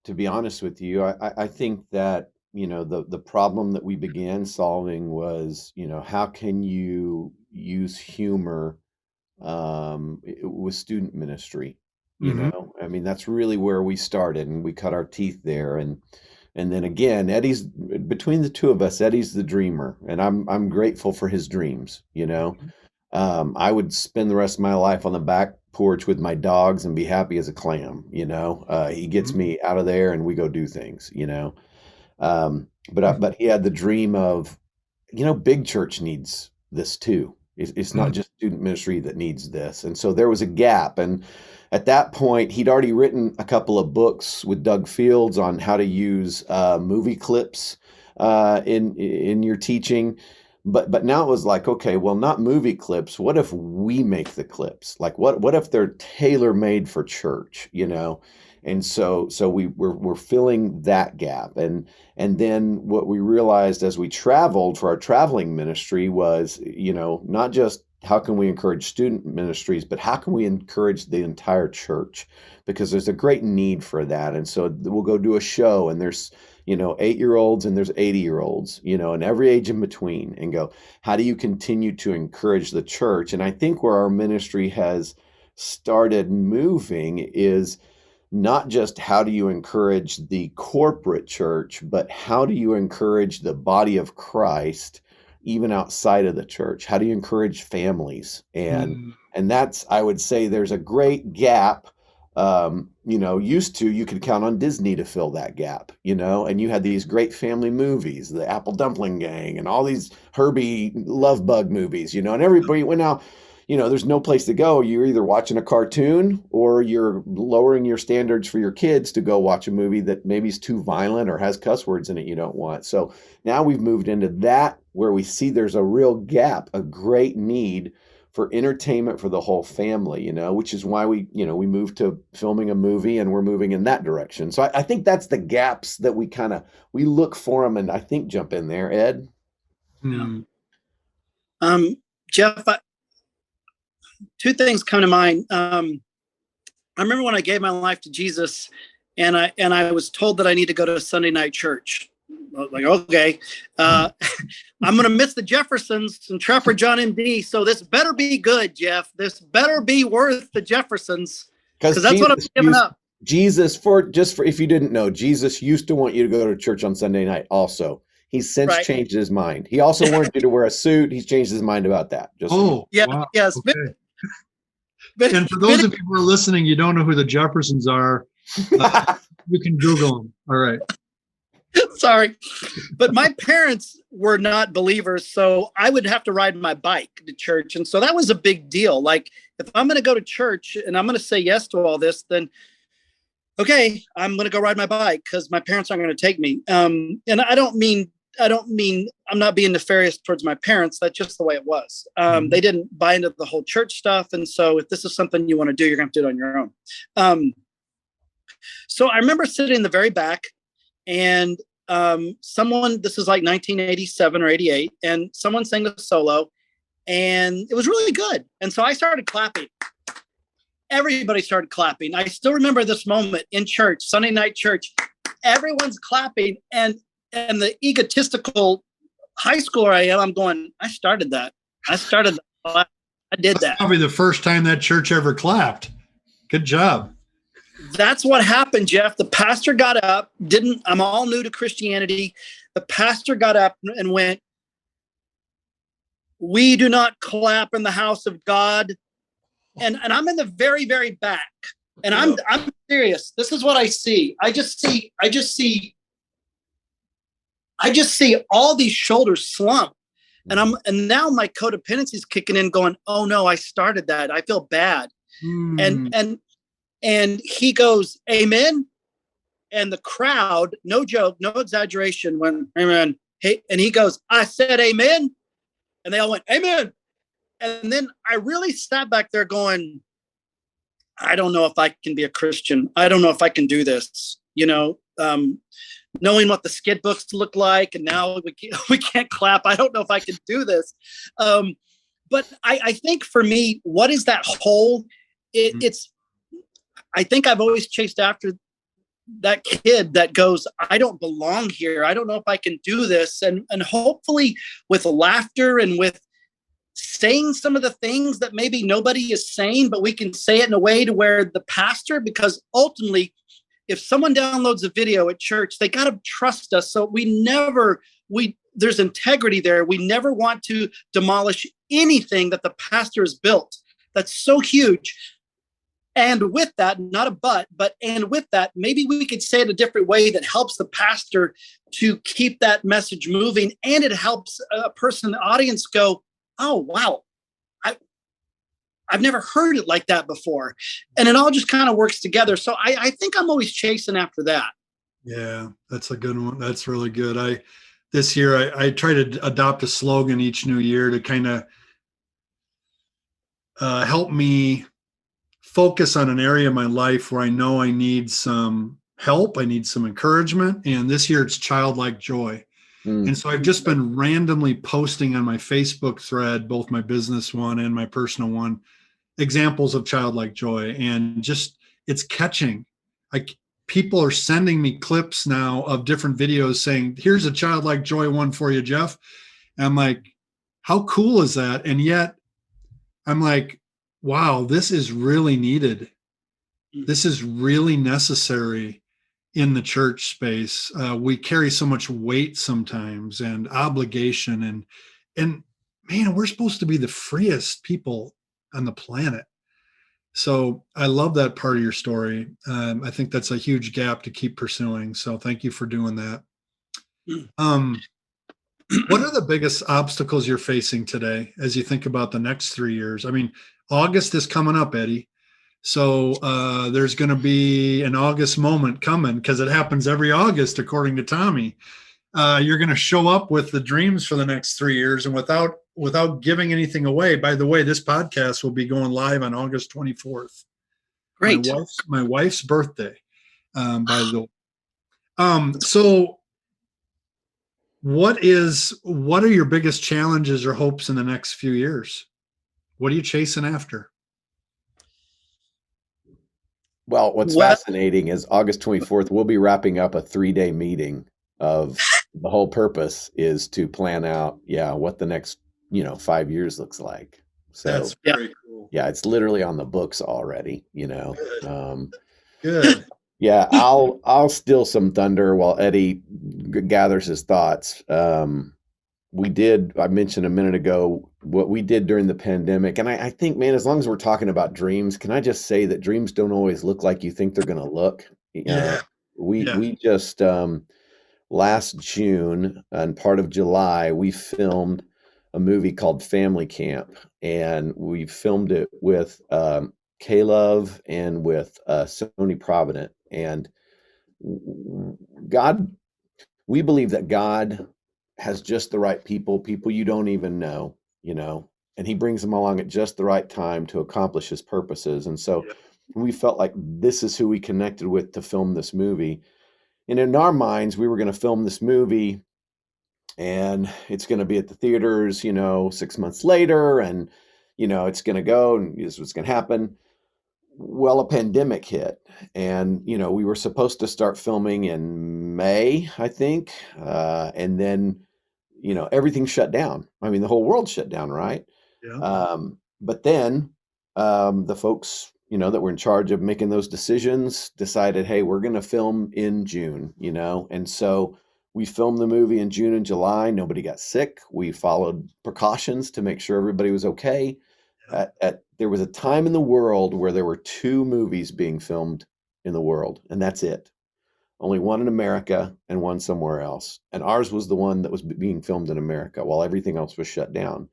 to be honest with you. I think that, the problem that we began solving was, how can you use humor with student ministry? I mean, that's really where we started, and we cut our teeth there. And then again, between the two of us, Eddie's the dreamer, and I'm grateful for his dreams. I would spend the rest of my life on the back porch with my dogs and be happy as a clam. He gets me out of there and we go do things, but he had the dream of, big church needs this too. It's not just student ministry that needs this. And so there was a gap. And at that point, he'd already written a couple of books with Doug Fields on how to use movie clips in your teaching. But now it was like, okay, well, not movie clips. What if we make the clips? Like, what if they're tailor made for church? And so we're filling that gap. And then what we realized as we traveled for our traveling ministry was, not just how can we encourage student ministries, but how can we encourage the entire church? Because there's a great need for that. And so we'll go do a show, and there's 8-year-olds and there's 80-year-olds, and every age in between, and go, how do you continue to encourage the church? And I think where our ministry has started moving is not just how do you encourage the corporate church, but how do you encourage the body of Christ even outside of the church? How do you encourage families? And that's, I would say, there's a great gap. Used to, you could count on Disney to fill that gap, and you had these great family movies, the Apple Dumpling Gang and all these Herbie Love Bug movies, and everybody went out, there's no place to go. You're either watching a cartoon or you're lowering your standards for your kids to go watch a movie that maybe is too violent or has cuss words in it you don't want. So now we've moved into that where we see there's a real gap, a great need for entertainment for the whole family, which is why we moved to filming a movie, and we're moving in that direction. So I think that's the gaps that we look for them, and I think jump in there, Ed. Jeff, two things come to mind. I remember when I gave my life to Jesus, and I was told that I need to go to Sunday night church. I was like, okay, I'm going to miss the Jeffersons and Trapper John M.D. So this better be good, Jeff. This better be worth the Jeffersons, because that's what I'm giving up. Jesus, if you didn't know, Jesus used to want you to go to church on Sunday night also. He's since changed his mind. He also wanted you to wear a suit. He's changed his mind about that. Wow. Yes. Okay. And for those of you who are listening, you don't know who the Jeffersons are, you can Google them. All right. Sorry. But my parents were not believers, so I would have to ride my bike to church. And so that was a big deal. Like, if I'm going to go to church and I'm going to say yes to all this, then okay, I'm going to go ride my bike because my parents aren't going to take me. And I don't mean I'm not being nefarious towards my parents. That's just the way it was. They didn't buy into the whole church stuff. And so if this is something you want to do, you're going to have to do it on your own. So I remember sitting in the very back, and this is like 1987 or 88, and someone sang a solo, and it was really good. And so I started clapping. Everybody started clapping. I still remember this moment in church, Sunday night church. Everyone's clapping, and the egotistical high schooler I am, I'm going, I started that. I did that. Probably the first time that church ever clapped. Good job. That's what happened, Jeff. The pastor got up, I'm all new to Christianity. The pastor got up and went, "We do not clap in the house of God." And I'm in the very, very back. And I'm serious. This is what I see. I just see all these shoulders slump. And now my codependency is kicking in going, "Oh no, I started that. I feel bad." And he goes, "Amen." And the crowd, no joke, no exaggeration, went, "Amen." Hey, and he goes, "I said amen." And they all went, "Amen." And then I really sat back there going, I don't know if I can be a Christian. I don't know if I can do this. Knowing what the skit books look like, and now we can't clap. I don't know if I can do this. But I think for me, what is that hole? I think I've always chased after that kid that goes, "I don't belong here. I don't know if I can do this." And hopefully with laughter and with saying some of the things that maybe nobody is saying, but we can say it in a way to where the pastor, because ultimately, if someone downloads a video at church, they got to trust us. So there's integrity there. We never want to demolish anything that the pastor has built. That's so huge. And with that, not a but with that, maybe we could say it a different way that helps the pastor to keep that message moving. And it helps a person in the audience go, "Oh, wow, I've never heard it like that before." And it all just kind of works together. So I think I'm always chasing after that. Yeah, that's a good one. That's really good. This year, I try to adopt a slogan each new year to kind of help me focus on an area of my life where I know I need some help. I need some encouragement. And this year it's childlike joy. And so I've just been randomly posting on my Facebook thread, both my business one and my personal one, examples of childlike joy. And just, it's catching. People are sending me clips now of different videos saying, "Here's a childlike joy one for you, Jeff." And I'm like, how cool is that? And yet I'm like, wow, this is really needed. This is really necessary in the church space. We carry so much weight sometimes and obligation, and man, we're supposed to be the freest people on the planet. So I love that part of your story. I think that's a huge gap to keep pursuing. So thank you for doing that. What are the biggest obstacles you're facing today as you think about the next 3 years? I mean, August is coming up, Eddie. So there's going to be an August moment coming, because it happens every August, according to Tommy. You're going to show up with the dreams for the next 3 years, and without giving anything away. By the way, this podcast will be going live on August 24th. Great. My wife's birthday. By the way. So what are your biggest challenges or hopes in the next few years? What are you chasing after? Well, what's fascinating is August 24th, we'll be wrapping up a 3-day meeting of the whole purpose is to plan out, what the next, 5 years looks like. So that's very cool. Yeah, it's literally on the books already, Good. Good. Yeah, I'll steal some thunder while Eddie gathers his thoughts. I mentioned a minute ago what we did during the pandemic. And I think, man, as long as we're talking about dreams, can I just say that dreams don't always look like you think they're going to look? We just, last June and part of July, we filmed a movie called Family Camp. And we filmed it with K-Love and with Sony Provident. And we believe that God has just the right people you don't even know, and he brings them along at just the right time to accomplish his purposes. And so we felt like this is who we connected with to film this movie. And in our minds, we were going to film this movie and it's going to be at the theaters, 6 months later, and, it's going to go and this is what's going to happen. Well, a pandemic hit, and, we were supposed to start filming in May, I think. And then, everything shut down. I mean, the whole world shut down, right? Yeah. But then the folks that were in charge of making those decisions decided, hey, we're going to film in June, and so we filmed the movie in June and July. Nobody got sick. We followed precautions to make sure everybody was okay. There was a time in the world where there were 2 movies being filmed in the world, and that's it. Only one in America and one somewhere else. And ours was the one that was being filmed in America while everything else was shut down.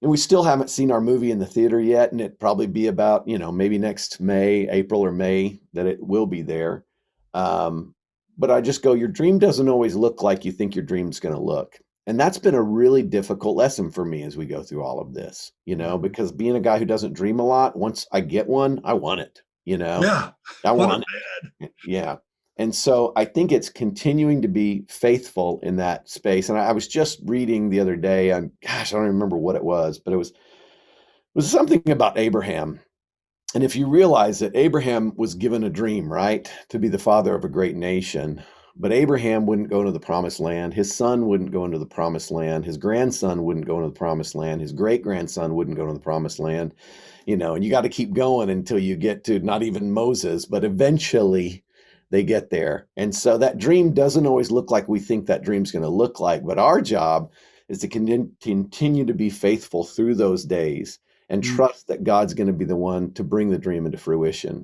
And we still haven't seen our movie in the theater yet, and it'd probably be about, maybe next April or May, that it will be there. But I just go, your dream doesn't always look like you think your dream's going to look. And that's been a really difficult lesson for me as we go through all of this, because being a guy who doesn't dream a lot, once I get one, I want it, Yeah. I want it. Yeah. And so I think it's continuing to be faithful in that space. And I was just reading the other day on, I don't remember what it was, but it was something about Abraham. And if you realize that Abraham was given a dream, right, to be the father of a great nation, but Abraham wouldn't go into the promised land. His son wouldn't go into the promised land. His grandson wouldn't go into the promised land. His great-grandson wouldn't go into the promised land, and you got to keep going until you get to not even Moses, but eventually they get there. And so that dream doesn't always look like we think that dream's going to look like, but our job is to continue to be faithful through those days and trust that God's going to be the one to bring the dream into fruition,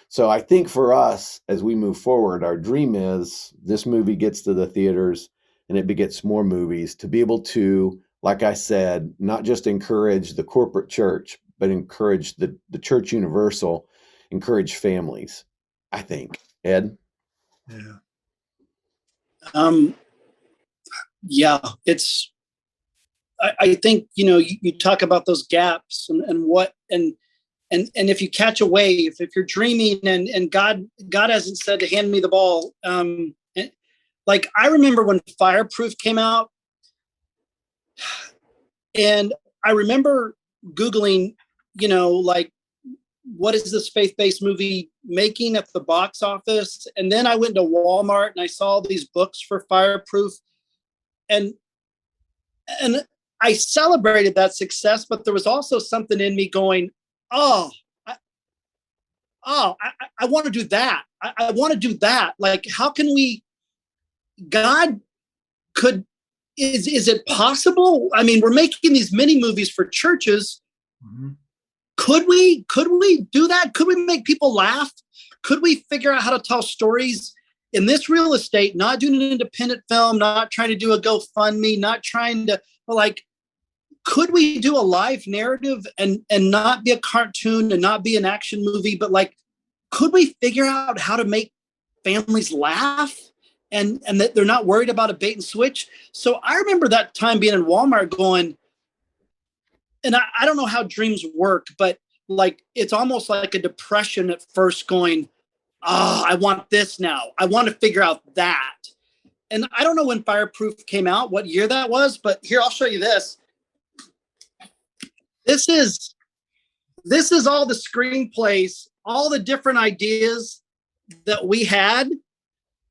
So I think for us, as we move forward, our dream is this movie gets to the theaters and it begets more movies to be able to, like I said, not just encourage the corporate church, but encourage the church universal, encourage families, I think. Ed? Yeah. Yeah, I think, you talk about those gaps and if you catch a wave, if you're dreaming and God hasn't said to hand me the ball. Like I remember when Fireproof came out, and I remember Googling, like, what is this faith-based movie making at the box office? And then I went to Walmart and I saw these books for Fireproof, and I celebrated that success, but there was also something in me going, I want to do that. I want to do that. Like, how can God is it possible? I mean, we're making these mini movies for churches. Mm-hmm. Could we do that? Could we make people laugh? Could we figure out how to tell stories in this real estate, not doing an independent film, not trying to do a GoFundMe, not trying to, could we do a live narrative and not be a cartoon and not be an action movie, but could we figure out how to make families laugh and that they're not worried about a bait and switch? So I remember that time being in Walmart going, and I don't know how dreams work, but it's almost like a depression at first going, I want this now. I want to figure out that. And I don't know when Fireproof came out, what year that was, but here, I'll show you this. This is all the screenplays, all the different ideas that we had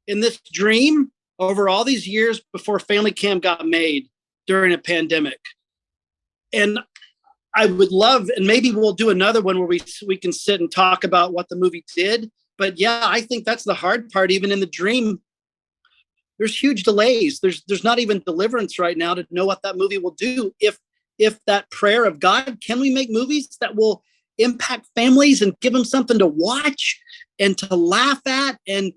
in this dream over all these years before Family Cam got made during a pandemic. And I would love, and maybe we'll do another one where we can sit and talk about what the movie did. But yeah, I think that's the hard part. Even in the dream, there's huge delays. There's not even deliverance right now to know what that movie will do. If that prayer of God, can we make movies that will impact families and give them something to watch and to laugh at? And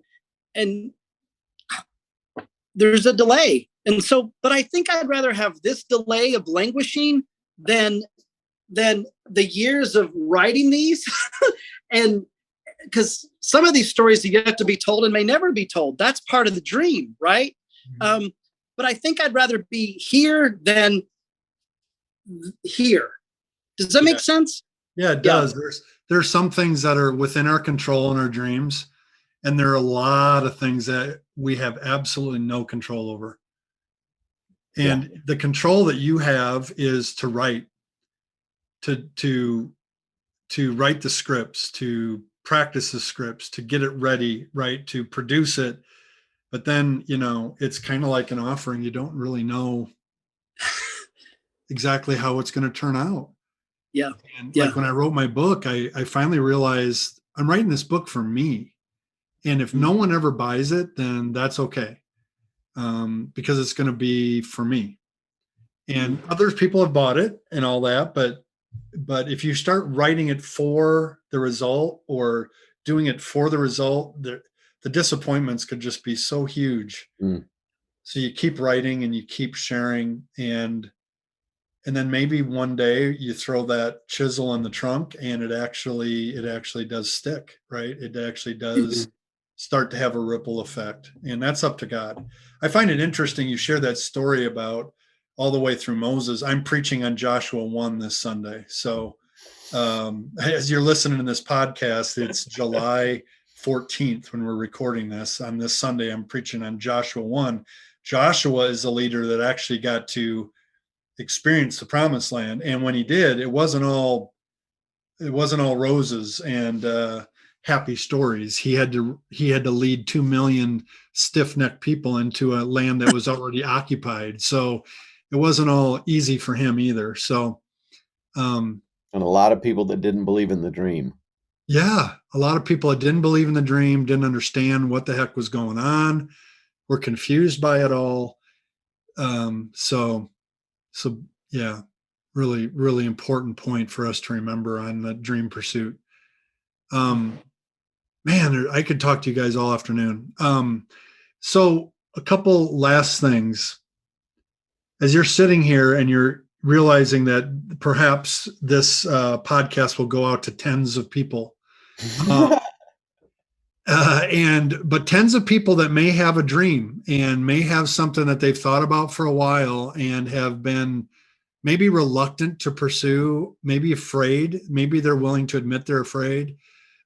there's a delay. And so, but I think I'd rather have this delay of languishing than the years of writing these. And because some of these stories that you have to be told and may never be told, that's part of the dream, right? Mm-hmm. But I think I'd rather be here than here. Does that make sense? Yeah, it does. Yeah. There's some things that are within our control in our dreams, and there are a lot of things that we have absolutely no control over. And the control that you have is to write, to write the scripts, to practice the scripts, to get it ready, right, to produce it. But then, it's kind of like an offering. You don't really know exactly how it's going to turn out. Yeah. And like when I wrote my book, I finally realized I'm writing this book for me. And if no one ever buys it, then that's okay. Because it's going to be for me. And other people have bought it and all that. But if you start writing it for the result or doing it for the result, the disappointments could just be so huge. So you keep writing and you keep sharing, and then maybe one day you throw that chisel in the trunk and it actually does stick, right? It actually does start to have a ripple effect, and that's up to God. I find it interesting you share that story about all the way through Moses. I'm preaching on Joshua 1 this Sunday. So as you're listening to this podcast, it's July 14th when we're recording this. On this Sunday, I'm preaching on Joshua 1. Joshua is a leader that actually got to experience the promised land. And when he did, it wasn't all roses and happy stories. He had to lead 2 million stiff-necked people into a land that was already occupied. So it wasn't all easy for him either. So, and a lot of people that didn't believe in the dream. Yeah. A lot of people that didn't believe in the dream, didn't understand what the heck was going on, were confused by it all. So yeah, really, really important point for us to remember on the dream pursuit. Man, I could talk to you guys all afternoon. So a couple last things. As you're sitting here and you're realizing that perhaps this podcast will go out to tens of people, but tens of people that may have a dream and may have something that they've thought about for a while and have been maybe reluctant to pursue, maybe afraid, maybe they're willing to admit they're afraid,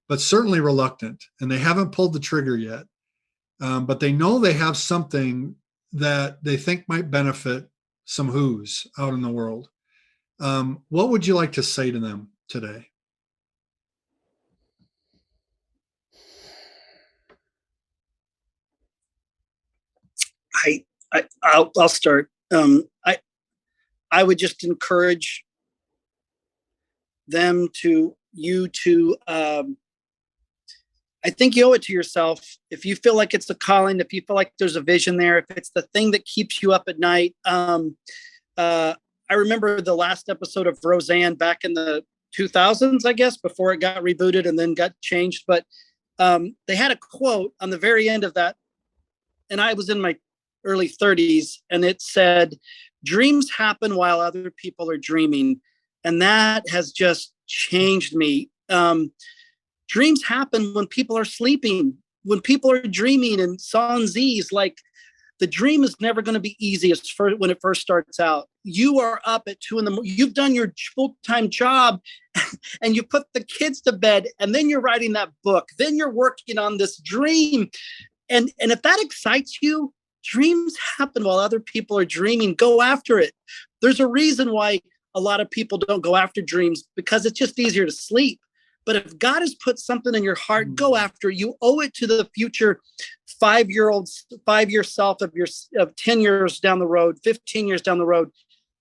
but certainly reluctant, and they haven't pulled the trigger yet. But they know they have something that they think might benefit some who's out in the world. What would you like to say to them today? I'll start. I would just encourage them to I think you owe it to yourself. If you feel like it's a calling, if you feel like there's a vision there, if it's the thing that keeps you up at night. I remember the last episode of Roseanne back in the 2000s, I guess, before it got rebooted and then got changed. But they had a quote on the very end of that, and I was in my early 30s, and it said, "Dreams happen while other people are dreaming." And that has just changed me. Dreams happen when people are sleeping, when people are dreaming, and Sanzi's like, the dream is never going to be easiest when it first starts out. You are up at 2 a.m. You've done your full-time job and you put the kids to bed, and then you're writing that book. Then you're working on this dream. And if that excites you, dreams happen while other people are dreaming. Go after it. There's a reason why a lot of people don't go after dreams, because it's just easier to sleep. But if God has put something in your heart, go after it. You owe it to the future 5-year self of 10 years down the road, 15 years down the road.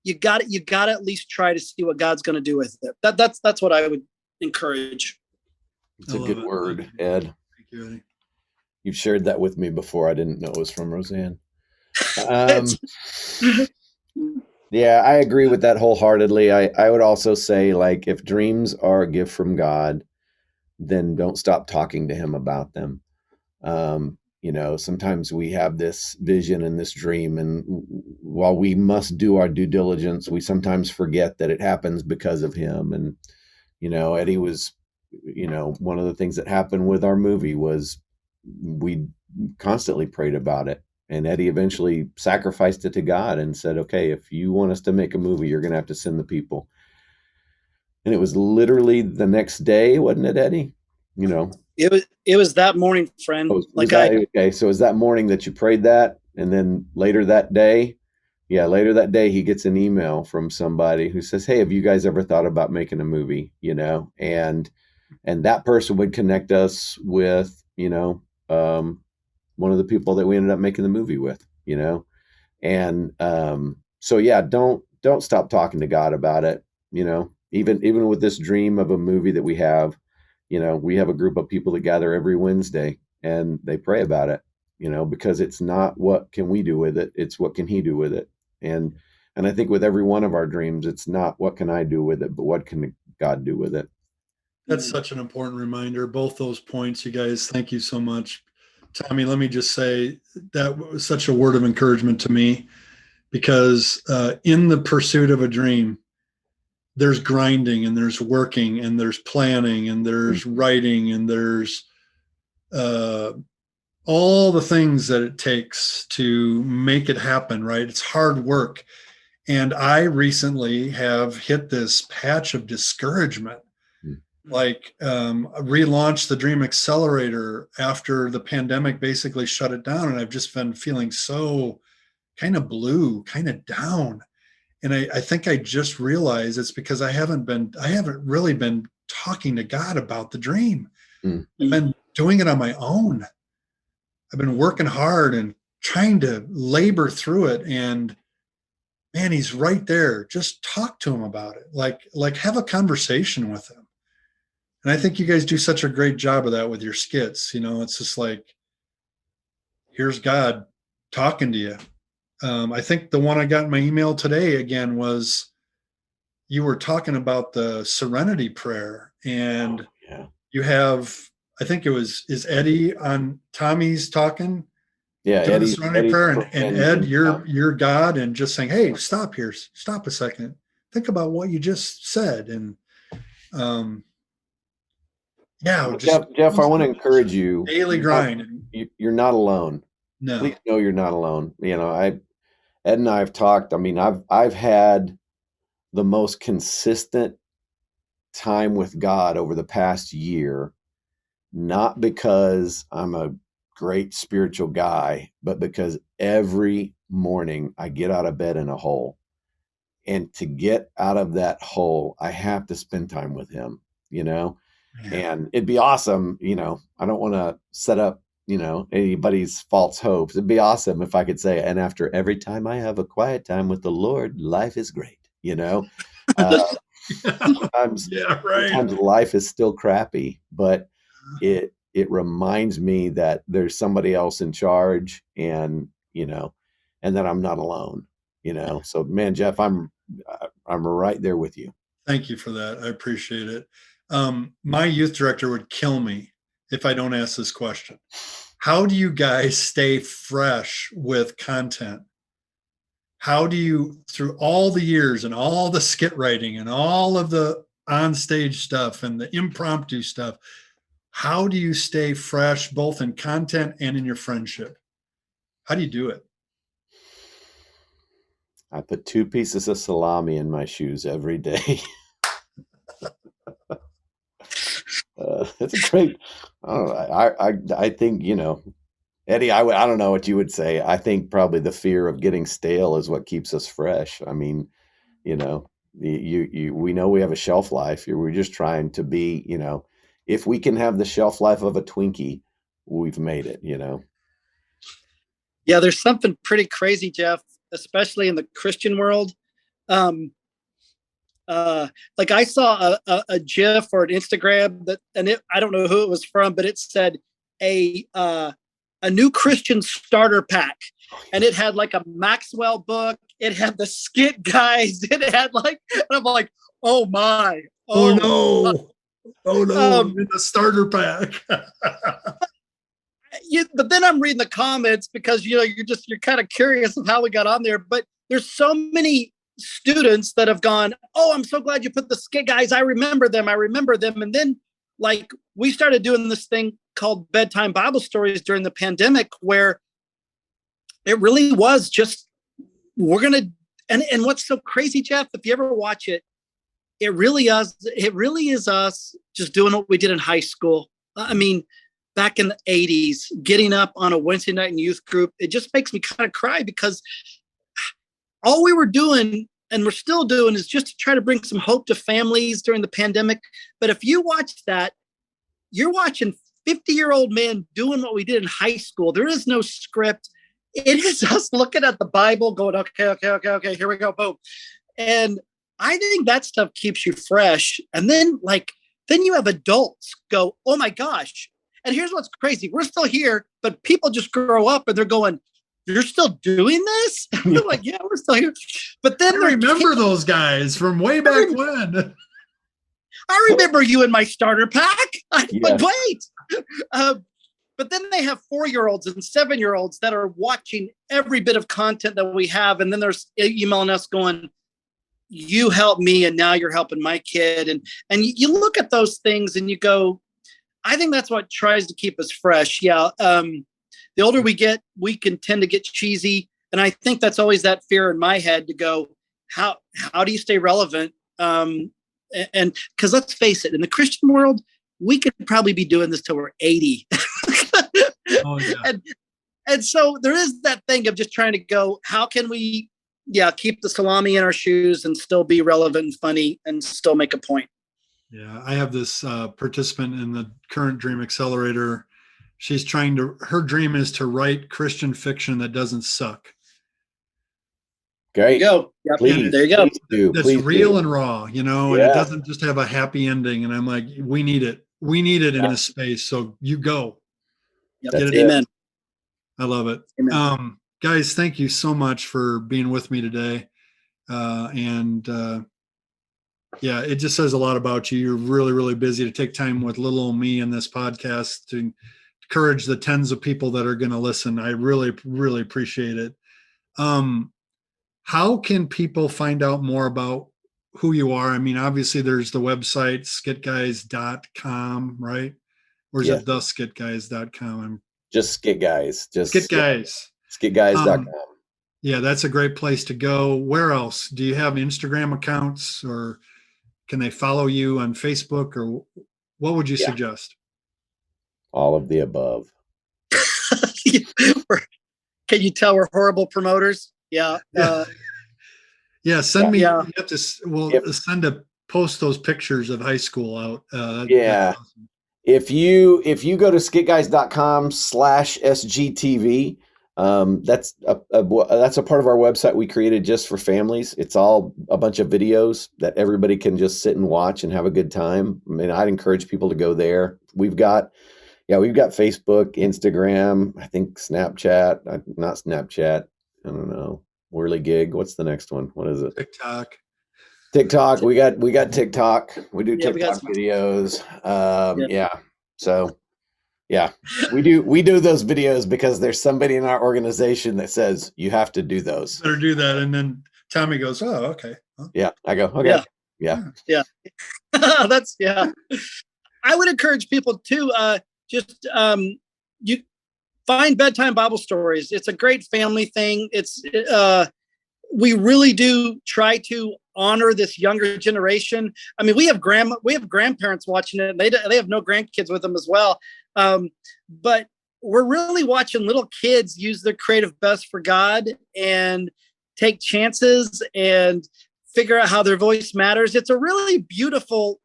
You got to at least try to see what God's going to do with it. That's what I would encourage. It's a good word, Ed. Thank you, Eddie. You've shared that with me before. I didn't know it was from Roseanne. Yeah, I agree with that wholeheartedly. I would also say, like, if dreams are a gift from God, then don't stop talking to him about them. Sometimes we have this vision and this dream, and while we must do our due diligence, we sometimes forget that it happens because of him. And, Eddie was, one of the things that happened with our movie was we constantly prayed about it. And Eddie eventually sacrificed it to God and said, okay, if you want us to make a movie, you're going to have to send the people. And it was literally the next day, wasn't it, Eddie? It was that morning, friend. Okay. So it was that morning that you prayed that. And then later that day, he gets an email from somebody who says, hey, have you guys ever thought about making a movie? And that person would connect us with, one of the people that we ended up making the movie with, and don't stop talking to God about it. even with this dream of a movie that we have, we have a group of people that gather every Wednesday and they pray about it, because it's not what can we do with it, it's what can he do with it. And I think with every one of our dreams, it's not what can I do with it, but what can God do with it. That's such an important reminder. Both those points, you guys, thank you so much. Tommy, let me just say that was such a word of encouragement to me, because in the pursuit of a dream, there's grinding and there's working and there's planning and there's writing and there's all the things that it takes to make it happen, right? It's hard work. And I recently have hit this patch of discouragement. Like relaunched the Dream Accelerator after the pandemic basically shut it down. And I've just been feeling so kind of blue, kind of down. And I think I just realized it's because I haven't really been talking to God about the dream. I've been doing it on my own. I've been working hard and trying to labor through it. And man, he's right there. Just talk to him about it. Like have a conversation with him. And I think you guys do such a great job of that with your skits. It's just like, here's God talking to you. I think the one I got in my email today again was you were talking about the serenity prayer, and you have, I think it was, is Eddie on Tommy's talking? Yeah, Eddie, the serenity prayer, and Ed, you're God, and just saying, hey, stop a second. Think about what you just said. And Jeff, I want to encourage you. Daily grind. You're not alone. No. Please know you're not alone. Ed and I have talked. I mean, I've had the most consistent time with God over the past year, not because I'm a great spiritual guy, but because every morning I get out of bed in a hole. And to get out of that hole, I have to spend time with him, and it'd be awesome. I don't want to set up, anybody's false hopes. It'd be awesome if I could say, and after every time I have a quiet time with the Lord, life is great, sometimes life is still crappy, but it reminds me that there's somebody else in charge, and and that I'm not alone, so man, Jeff, I'm right there with you. Thank you for that. I appreciate it. My youth director would kill me if I don't ask this question. How do you guys stay fresh with content? How do you, through all the years and all the skit writing and all of the onstage stuff and the impromptu stuff, how do you stay fresh both in content and in your friendship? How do you do it? I put 2 pieces of salami in my shoes every day. That's a great. I think Eddie. I don't know what you would say. I think probably the fear of getting stale is what keeps us fresh. I mean, we know we have a shelf life. We're just trying to be. If we can have the shelf life of a Twinkie, we've made it. Yeah, there's something pretty crazy, Jeff, especially in the Christian world. Like I saw a GIF or an Instagram that, and I don't know who it was from, but it said a new Christian starter pack, and it had like a Maxwell book. It had the Skit Guys. It had and I'm like, oh my, oh no, in the starter pack. But then I'm reading the comments because you're kind of curious of how we got on there. But there's so many students that have gone, oh, I'm so glad you put the Skit Guys. I remember them. And then we started doing this thing called bedtime Bible stories during the pandemic, where it really was just, and what's so crazy, Jeff, if you ever watch it, it really is us just doing what we did in high school. I mean, back in the 80s, getting up on a Wednesday night in youth group, it just makes me kind of cry, because all we were doing, and we're still doing, is just to try to bring some hope to families during the pandemic. But if you watch that, you're watching 50-year-old men doing what we did in high school. There is no script. It is us looking at the Bible going, okay, here we go, boom. And I think that stuff keeps you fresh. And then then you have adults go, oh my gosh. And here's what's crazy. We're still here, but people just grow up and they're going, you're still doing this? They're like, yeah, we're still here. But then I remember those guys from way back when. I remember you in my starter pack. But wait. But then they have 4-year-olds and 7-year-olds that are watching every bit of content that we have. And then there's emailing us going, you helped me and now you're helping my kid. And you look at those things and you go, I think that's what tries to keep us fresh. Yeah. The older we get, we can tend to get cheesy. And I think that's always that fear in my head to go, how do you stay relevant? And because let's face it, in the Christian world, we could probably be doing this till we're 80. Oh, yeah. And so there is that thing of just trying to go, how can we, keep the salami in our shoes and still be relevant and funny and still make a point? Yeah, I have this participant in the current Dream Accelerator. She's her dream is to write Christian fiction that doesn't suck. Great. There you go. Yep. Please, there you go. That's real and raw, and it doesn't just have a happy ending. And I'm like, we need it. We need it in this space. So you go. Yep. Amen. I love it. Amen. Guys, thank you so much for being with me today. It just says a lot about you. You're really, really busy to take time with little old me in this podcast to encourage the tens of people that are going to listen. I really, really appreciate it. How can people find out more about who you are? I mean, obviously there's the website, skitguys.com, right? Or is it theskitguys.com? Just Skit Guys. Just Skit Guys. Skitguys.com. Yeah, that's a great place to go. Where else? Do you have Instagram accounts, or can they follow you on Facebook, or what would you suggest? All of the above. Can you tell we're horrible promoters? Yeah. Send me. You have to. Send post those pictures of high school out. That's awesome. If you go to skitguys.com/SGTV, that's a part of our website we created just for families. It's all a bunch of videos that everybody can just sit and watch and have a good time. I mean, I'd encourage people to go there. We've got Facebook, Instagram, I think Snapchat, not Snapchat. I don't know. Whirligig. What's the next one? What is it? TikTok. We got TikTok. We do TikTok videos. So we do those videos because there's somebody in our organization that says you have to do those. Better do that. And then Tommy goes, oh, okay. Huh? Yeah. I go, okay. Yeah. That's I would encourage people to you find bedtime Bible stories. It's a great family thing. It's we really do try to honor this younger generation. I mean, we have grandparents watching it, and they have no grandkids with them as well. But we're really watching little kids use their creative best for God and take chances and figure out how their voice matters. It's really beautiful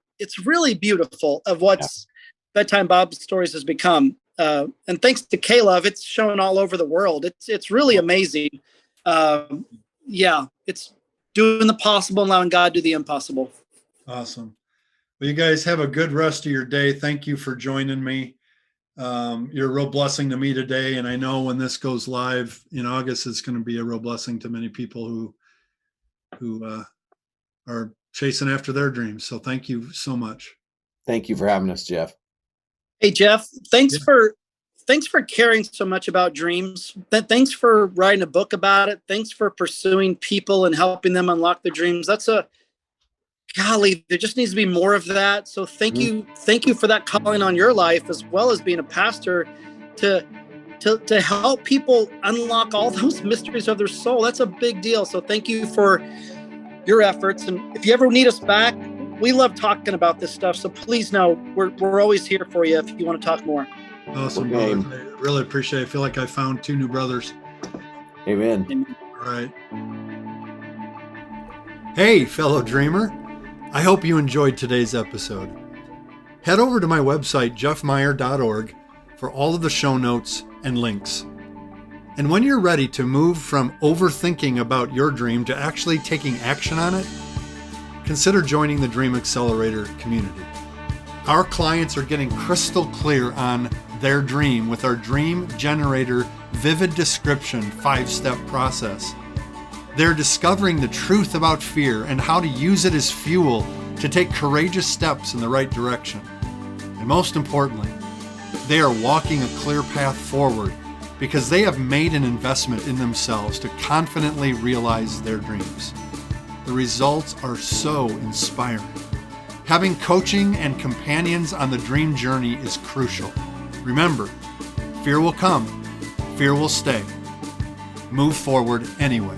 of what's bedtime Bible stories has become. And thanks to Caleb, it's shown all over the world. It's really amazing. It's doing the possible, allowing God to do the impossible. Awesome. Well, you guys have a good rest of your day. Thank you for joining me. You're a real blessing to me today. And I know when this goes live in August, it's going to be a real blessing to many people who are chasing after their dreams. So thank you so much. Thank you for having us, Jeff. Hey, Jeff, thanks for caring so much about dreams. Thanks for writing a book about it. Thanks for pursuing people and helping them unlock their dreams. There just needs to be more of that. So thank you for that calling on your life, as well as being a pastor, to help people unlock all those mysteries of their soul. That's a big deal. So thank you for your efforts. And if you ever need us back, we love talking about this stuff. So please know we're always here for you if you want to talk more. Awesome, brother. I really appreciate it. I feel like I found 2 new brothers. Amen. All right. Hey, fellow dreamer. I hope you enjoyed today's episode. Head over to my website, jeffmeyer.org, for all of the show notes and links. And when you're ready to move from overthinking about your dream to actually taking action on it, consider joining the Dream Accelerator community. Our clients are getting crystal clear on their dream with our Dream Generator Vivid Description 5-step process. They're discovering the truth about fear and how to use it as fuel to take courageous steps in the right direction. And most importantly, they are walking a clear path forward because they have made an investment in themselves to confidently realize their dreams. The results are so inspiring. Having coaching and companions on the dream journey is crucial. Remember, fear will come, fear will stay. Move forward anyway.